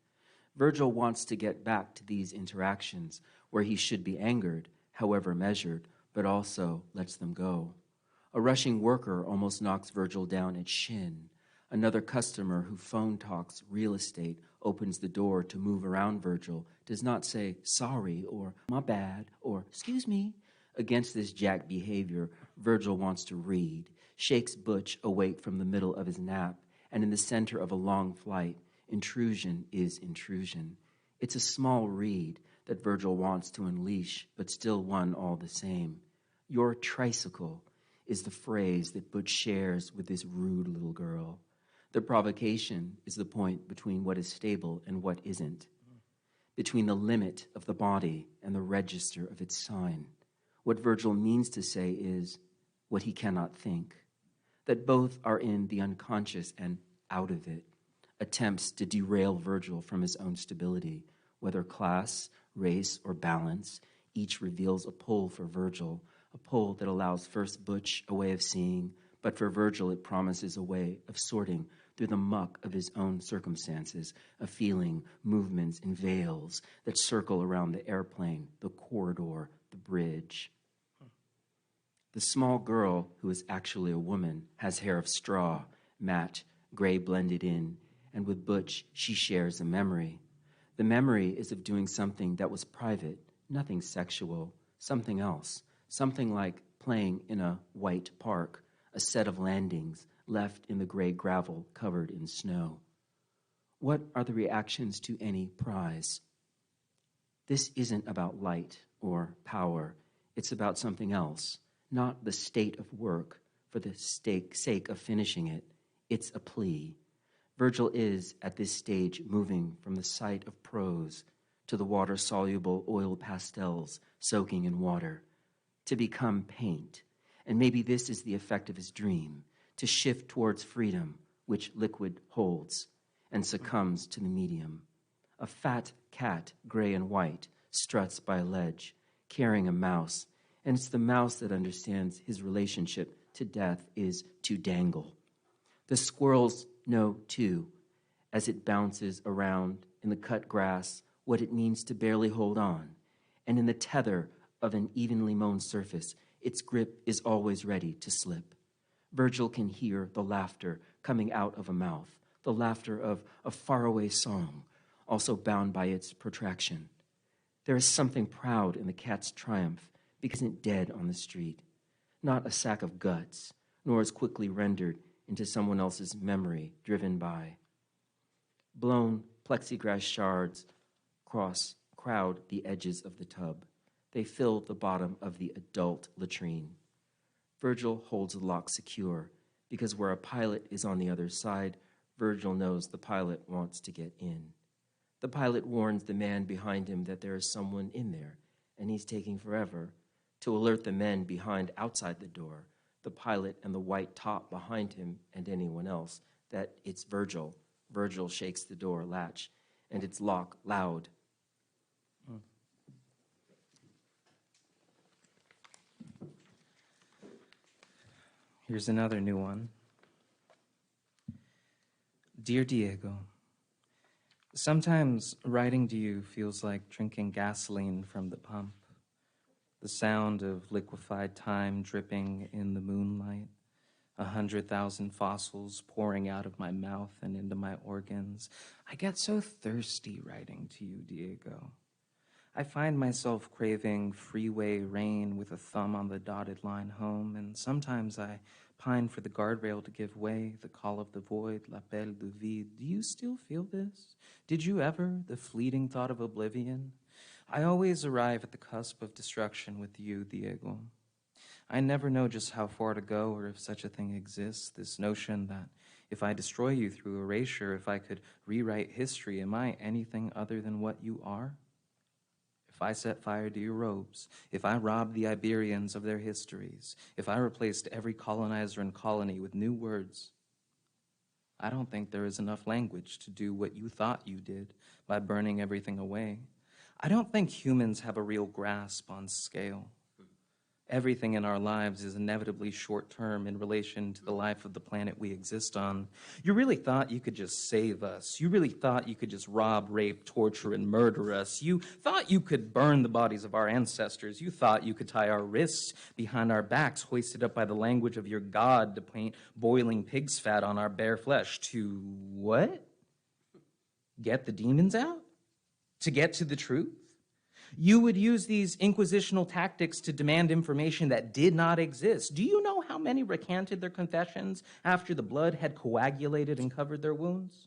Virgil wants to get back to these interactions where he should be angered, however measured, but also lets them go. A rushing worker almost knocks Virgil down at shin. Another customer who phone talks real estate opens the door to move around Virgil, does not say sorry or my bad or excuse me. Against this jack behavior, Virgil wants to read, shakes Butch awake from the middle of his nap, and in the center of a long flight, intrusion is intrusion. It's a small read that Virgil wants to unleash, but still one all the same. Your tricycle is the phrase that Butch shares with this rude little girl. The provocation is the point between what is stable and what isn't, between the limit of the body and the register of its sign. What Virgil means to say is what he cannot think, that both are in the unconscious and out of it, attempts to derail Virgil from his own stability, whether class, race, or balance, each reveals a pull for Virgil, a pull that allows first Butch a way of seeing, but for Virgil it promises a way of sorting through the muck of his own circumstances, of feeling movements in veils that circle around the airplane, the corridor, the bridge. The small girl, who is actually a woman, has hair of straw, matte, gray blended in, and with Butch, she shares a memory. The memory is of doing something that was private, nothing sexual, something else, something like playing in a white park, a set of landings left in the gray gravel covered in snow. What are the reactions to any prize? This isn't about light or power. It's about something else, not the state of work for the sake of finishing it. It's a plea. Virgil is, at this stage, moving from the sight of prose to the water-soluble oil pastels soaking in water, to become paint. And maybe this is the effect of his dream, to shift towards freedom, which liquid holds, and succumbs to the medium. A fat cat, gray and white, struts by a ledge, carrying a mouse, and it's the mouse that understands his relationship to death is to dangle. The squirrels know, too, as it bounces around in the cut grass, what it means to barely hold on, and in the tether of an evenly mown surface, its grip is always ready to slip. Virgil can hear the laughter coming out of a mouth, the laughter of a faraway song, also bound by its protraction. There is something proud in the cat's triumph because it isn't dead on the street, not a sack of guts, nor as quickly rendered into someone else's memory driven by. Blown plexiglass shards crowd the edges of the tub. They fill the bottom of the adult latrine. Virgil holds the lock secure because where a pilot is on the other side, Virgil knows the pilot wants to get in. The pilot warns the man behind him that there is someone in there, and he's taking forever to alert the men behind outside the door, the pilot and the white top behind him and anyone else, that it's Virgil. Virgil shakes the door latch, and it's locked loud. Here's another new one. Dear Diego, sometimes writing to you feels like drinking gasoline from the pump. The sound of liquefied time dripping in the moonlight, 100,000 fossils pouring out of my mouth and into my organs. I get so thirsty writing to you, Diego. I find myself craving freeway rain with a thumb on the dotted line home, and sometimes I pine for the guardrail to give way, the call of the void, l'appel du vide. Do you still feel this? Did you ever, the fleeting thought of oblivion? I always arrive at the cusp of destruction with you, Diego. I never know just how far to go or if such a thing exists, this notion that if I destroy you through erasure, if I could rewrite history, am I anything other than what you are? If I set fire to your robes, if I robbed the Iberians of their histories, if I replaced every colonizer and colony with new words, I don't think there is enough language to do what you thought you did by burning everything away. I don't think humans have a real grasp on scale. Everything in our lives is inevitably short-term in relation to the life of the planet we exist on. You really thought you could just save us. You really thought you could just rob, rape, torture, and murder us. You thought you could burn the bodies of our ancestors. You thought you could tie our wrists behind our backs, hoisted up by the language of your God to paint boiling pig's fat on our bare flesh. To what? Get the demons out? To get to the truth? You would use these inquisitional tactics to demand information that did not exist. Do you know how many recanted their confessions after the blood had coagulated and covered their wounds?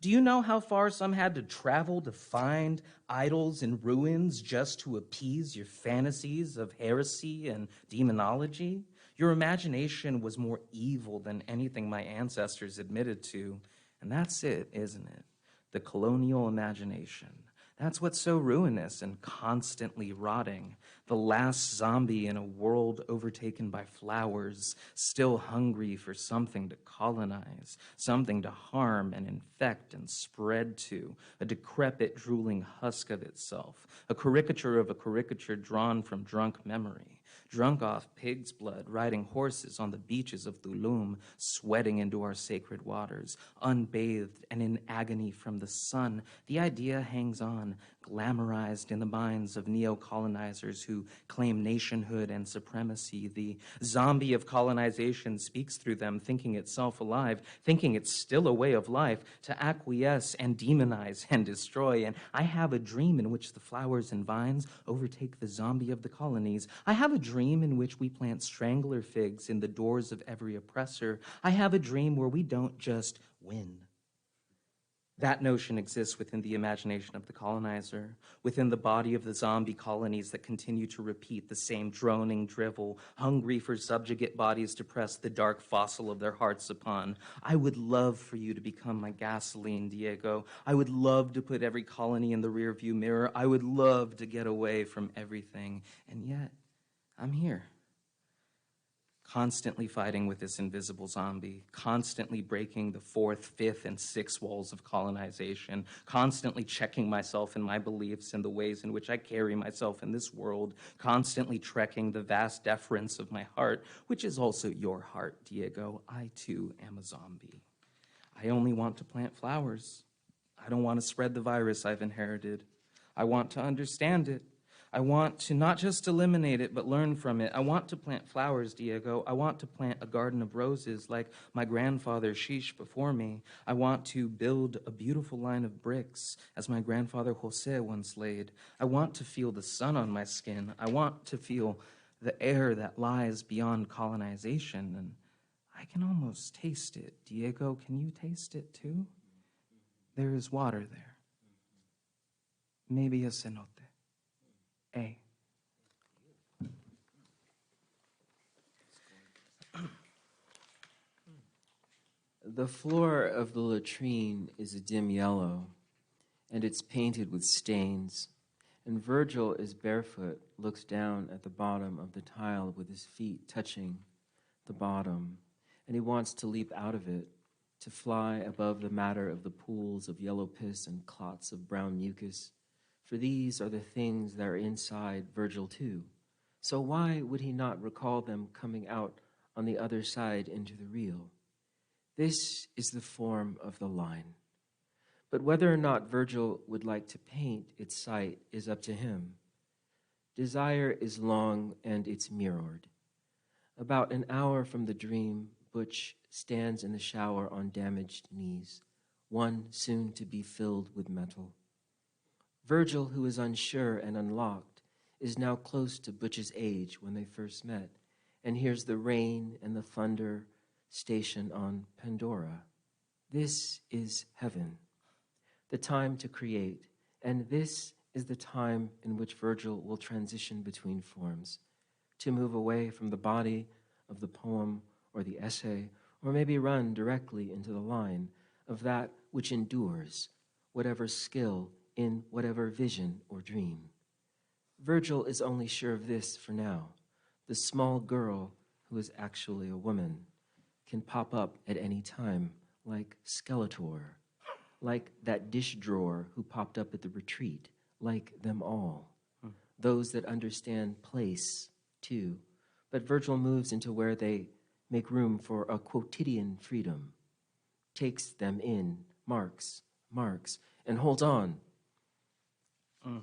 Do you know how far some had to travel to find idols and ruins just to appease your fantasies of heresy and demonology? Your imagination was more evil than anything my ancestors admitted to. And that's it, isn't it? The colonial imagination. That's what's so ruinous and constantly rotting. The last zombie in a world overtaken by flowers, still hungry for something to colonize, something to harm and infect and spread to, a decrepit, drooling husk of itself, a caricature of a caricature drawn from drunk memory. Drunk off pig's blood, riding horses on the beaches of Tulum, sweating into our sacred waters, unbathed and in agony from the sun. The idea hangs on, glamorized in the minds of neo-colonizers who claim nationhood and supremacy. The zombie of colonization speaks through them, thinking itself alive, thinking it's still a way of life, to acquiesce and demonize and destroy. And I have a dream in which the flowers and vines overtake the zombie of the colonies. I have a dream in which we plant strangler figs in the doors of every oppressor. I have a dream where we don't just win. That notion exists within the imagination of the colonizer, within the body of the zombie colonies that continue to repeat the same droning drivel, hungry for subjugate bodies to press the dark fossil of their hearts upon. I would love for you to become my gasoline, Diego. I would love to put every colony in the rearview mirror. I would love to get away from everything. And yet, I'm here. Constantly fighting with this invisible zombie, constantly breaking the fourth, fifth, and sixth walls of colonization, constantly checking myself and my beliefs and the ways in which I carry myself in this world, constantly trekking the vast deference of my heart, which is also your heart, Diego. I, too, am a zombie. I only want to plant flowers. I don't want to spread the virus I've inherited. I want to understand it. I want to not just eliminate it, but learn from it. I want to plant flowers, Diego. I want to plant a garden of roses like my grandfather Shish before me. I want to build a beautiful line of bricks as my grandfather Jose once laid. I want to feel the sun on my skin. I want to feel the air that lies beyond colonization. And I can almost taste it. Diego, can you taste it too? There is water there. Maybe a cenote. A. The floor of the latrine is a dim yellow, and it's painted with stains. And Virgil is barefoot, looks down at the bottom of the tile with his feet touching the bottom, and he wants to leap out of it, to fly above the matter of the pools of yellow piss and clots of brown mucus. For these are the things that are inside Virgil too. So why would he not recall them coming out on the other side into the real? This is the form of the line. But whether or not Virgil would like to paint its site is up to him. Desire is long and it's mirrored. About an hour from the dream, Butch stands in the shower on damaged knees, one soon to be filled with metal. Virgil, who is unsure and unlocked, is now close to Butch's age when they first met, and hears the rain and the thunder station on Pandora. This is heaven, the time to create, and this is the time in which Virgil will transition between forms, to move away from the body of the poem or the essay, or maybe run directly into the line of that which endures, whatever skill in whatever vision or dream. Virgil is only sure of this for now. The small girl, who is actually a woman, can pop up at any time, like Skeletor, like that dish drawer who popped up at the retreat, like them all. Those that understand place, too. But Virgil moves into where they make room for a quotidian freedom, takes them in, marks, and holds on. I'm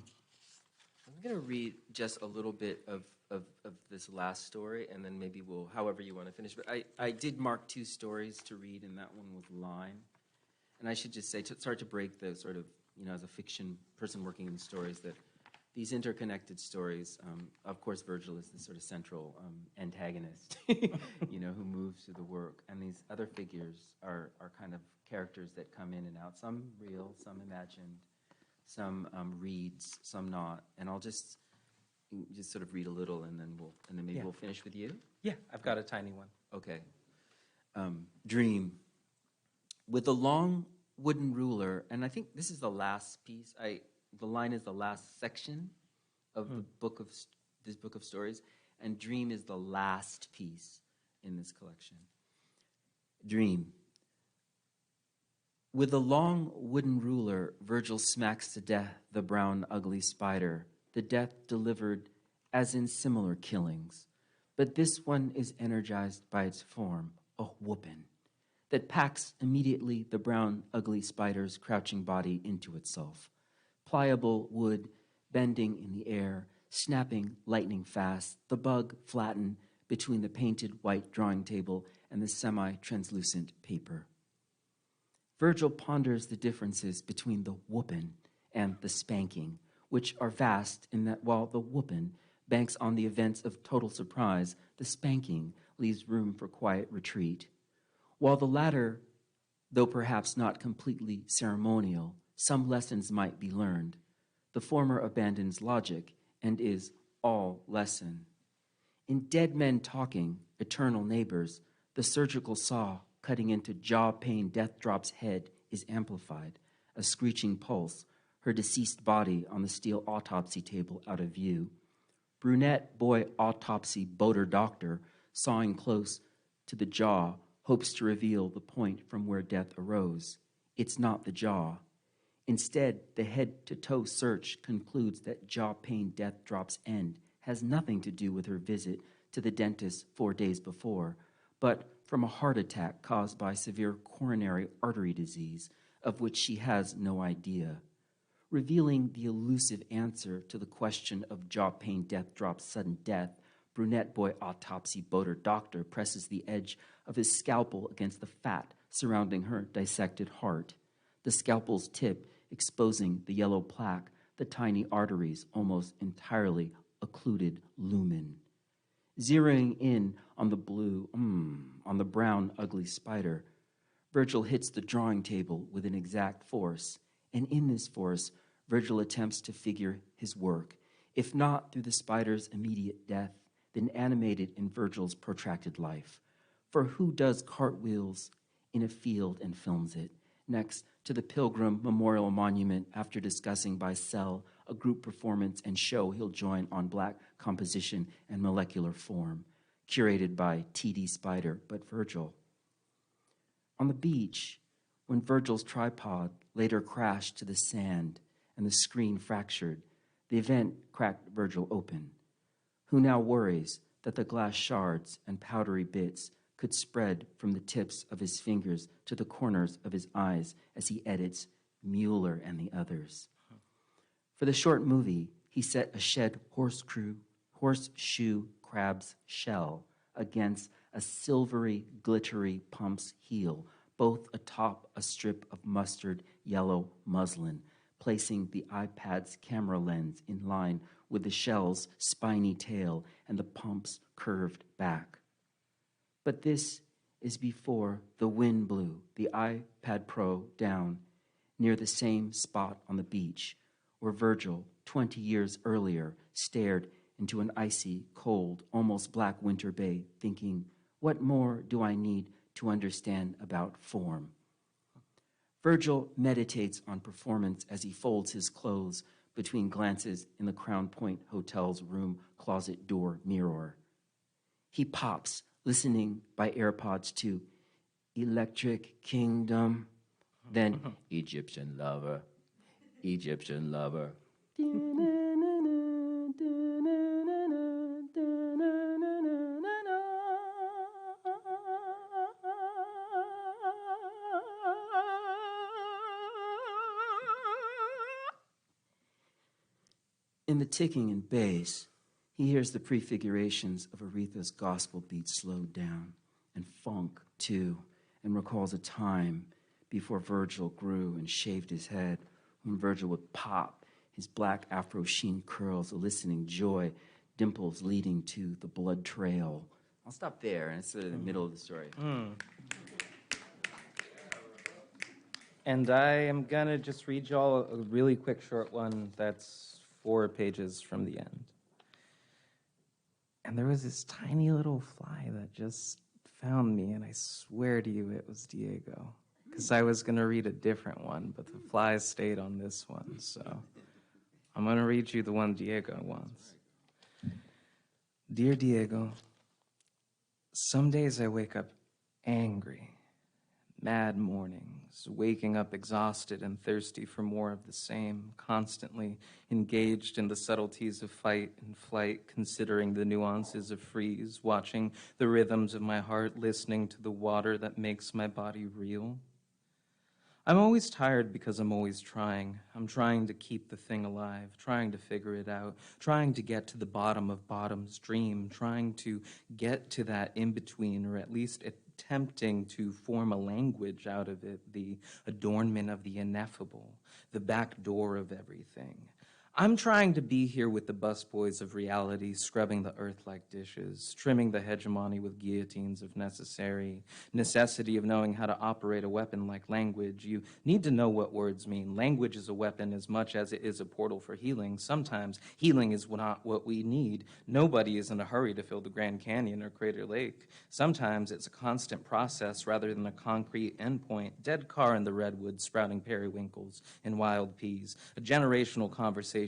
going to read just a little bit of this last story, and then maybe we'll, however you want to finish. But I did mark 2 stories to read, and that one was line. And I should just say, to start to break the sort of, as a fiction person working in stories, that these interconnected stories, of course, Virgil is the sort of central antagonist, who moves through the work. And these other figures are kind of characters that come in and out, some real, some imagined, some reads, some not. And I'll just sort of read a little, and then maybe we'll finish with you. Yeah, I've got a tiny one. Okay. Dream. With a long wooden ruler, and I think this is the last piece. The line is the last section of the book of this book of stories, and dream is the last piece in this collection. Dream. With a long wooden ruler, Virgil smacks to death the brown, ugly spider, the death delivered as in similar killings. But this one is energized by its form, a whoopin', that packs immediately the brown, ugly spider's crouching body into itself. Pliable wood, bending in the air, snapping lightning fast, the bug flattened between the painted white drawing table and the semi-translucent paper. Virgil ponders the differences between the whoopin' and the spanking, which are vast in that while the whoopin' banks on the events of total surprise, the spanking leaves room for quiet retreat. While the latter Though perhaps not completely ceremonial, some lessons might be learned. The former abandons logic and is all lesson. In Dead Men Talking, Eternal Neighbors, the surgical saw cutting into jaw pain Death Drop's head is amplified, a screeching pulse, her deceased body on the steel autopsy table out of view. Brunette boy autopsy boater doctor, sawing close to the jaw, hopes to reveal the point from where death arose. It's not the jaw. Instead, the head-to-toe search concludes that jaw pain Death Drop's end has nothing to do with her visit to the dentist 4 days before, but from a heart attack caused by severe coronary artery disease, of which she has no idea. Revealing the elusive answer to the question of jaw pain Death Drop's sudden death, brunette boy autopsy boater doctor presses the edge of his scalpel against the fat surrounding her dissected heart, the scalpel's tip exposing the yellow plaque, the tiny arteries almost entirely occluded lumen. Zeroing in on the on the brown ugly spider, Virgil hits the drawing table with an exact force, and in this force, Virgil attempts to figure his work, if not through the spider's immediate death, then animated in Virgil's protracted life. For who does cartwheels in a field and films it, next to the Pilgrim Memorial Monument after discussing by cell a group performance and show he'll join on Black composition and molecular form, curated by T.D. Spider, but Virgil. On the beach, when Virgil's tripod later crashed to the sand and the screen fractured, the event cracked Virgil open, who now worries that the glass shards and powdery bits could spread from the tips of his fingers to the corners of his eyes as he edits Mueller and the Others. For the short movie, he set a shed horseshoe crab's shell against a silvery, glittery pump's heel, both atop a strip of mustard yellow muslin, placing the iPad's camera lens in line with the shell's spiny tail and the pump's curved back. But this is before the wind blew the iPad Pro down near the same spot on the beach where Virgil, 20 years earlier, stared into an icy, cold, almost black winter bay, thinking, what more do I need to understand about form? Virgil meditates on performance as he folds his clothes between glances in the Crown Point Hotel's room closet door mirror. He pops, listening by AirPods to Electric Kingdom, then Egyptian Lover, Egyptian Lover. In the ticking and bass, he hears the prefigurations of Aretha's gospel beat slowed down, and funk, too, and recalls a time before Virgil grew and shaved his head, when Virgil would pop his black afro sheen curls, eliciting joy, dimples leading to the blood trail. I'll stop there, and it's sort of the middle of the story. And I am going to just read y'all a really quick short one that's 4 pages from the end. And there was this tiny little fly that just found me, and I swear to you it was Diego. Because I was going to read a different one, but the fly stayed on this one, so I'm going to read you the one Diego wants. Dear Diego, some days I wake up angry. Mad mornings, waking up exhausted and thirsty for more of the same, constantly engaged in the subtleties of fight and flight, considering the nuances of freeze, watching the rhythms of my heart, listening to the water that makes my body real. I'm always tired because I'm always trying. I'm trying to keep the thing alive, trying to figure it out, trying to get to the bottom of bottom's dream, trying to get to that in-between, or at least attempting to form a language out of it, the adornment of the ineffable, the back door of everything. I'm trying to be here with the busboys of reality, scrubbing the earth like dishes, trimming the hegemony with guillotines if necessary, necessity of knowing how to operate a weapon like language. You need to know what words mean. Language is a weapon as much as it is a portal for healing. Sometimes healing is not what we need. Nobody is in a hurry to fill the Grand Canyon or Crater Lake. Sometimes it's a constant process rather than a concrete endpoint. Dead car in the redwoods sprouting periwinkles and wild peas. A generational conversation,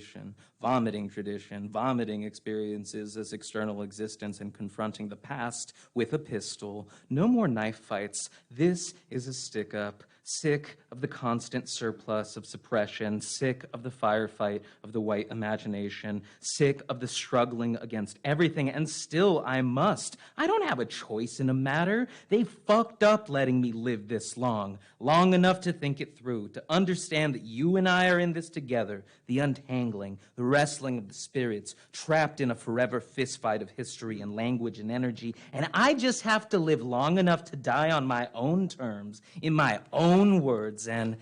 vomiting tradition, vomiting experiences as external existence, and confronting the past with a pistol. No more knife fights. This is a stick-up. Sick of the constant surplus of suppression, sick of the firefight of the white imagination, sick of the struggling against everything, and still I must. I don't have a choice in a matter. They fucked up letting me live this long enough to think it through, to understand that you and I are in this together, the untangling, the wrestling of the spirits, trapped in a forever fistfight of history and language and energy, and I just have to live long enough to die on my own terms, in my own words, and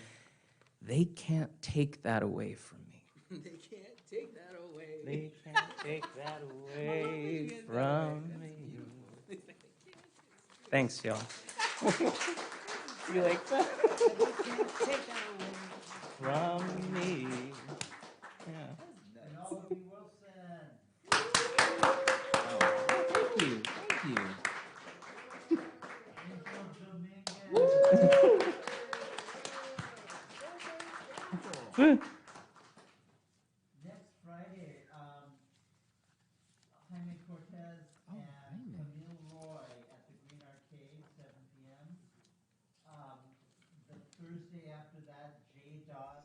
they can't take that away from me. They can't take that away. They can't take that away from me. Thanks, y'all. You like that? They can't take that away From me. Yeah. Penelope Wilson. Thank you. Thank you. Angel Dominguez. Next Friday, Jaime Cortez and Camille Roy at the Green Arcade, 7 p.m. The Thursday after that, J. Dot.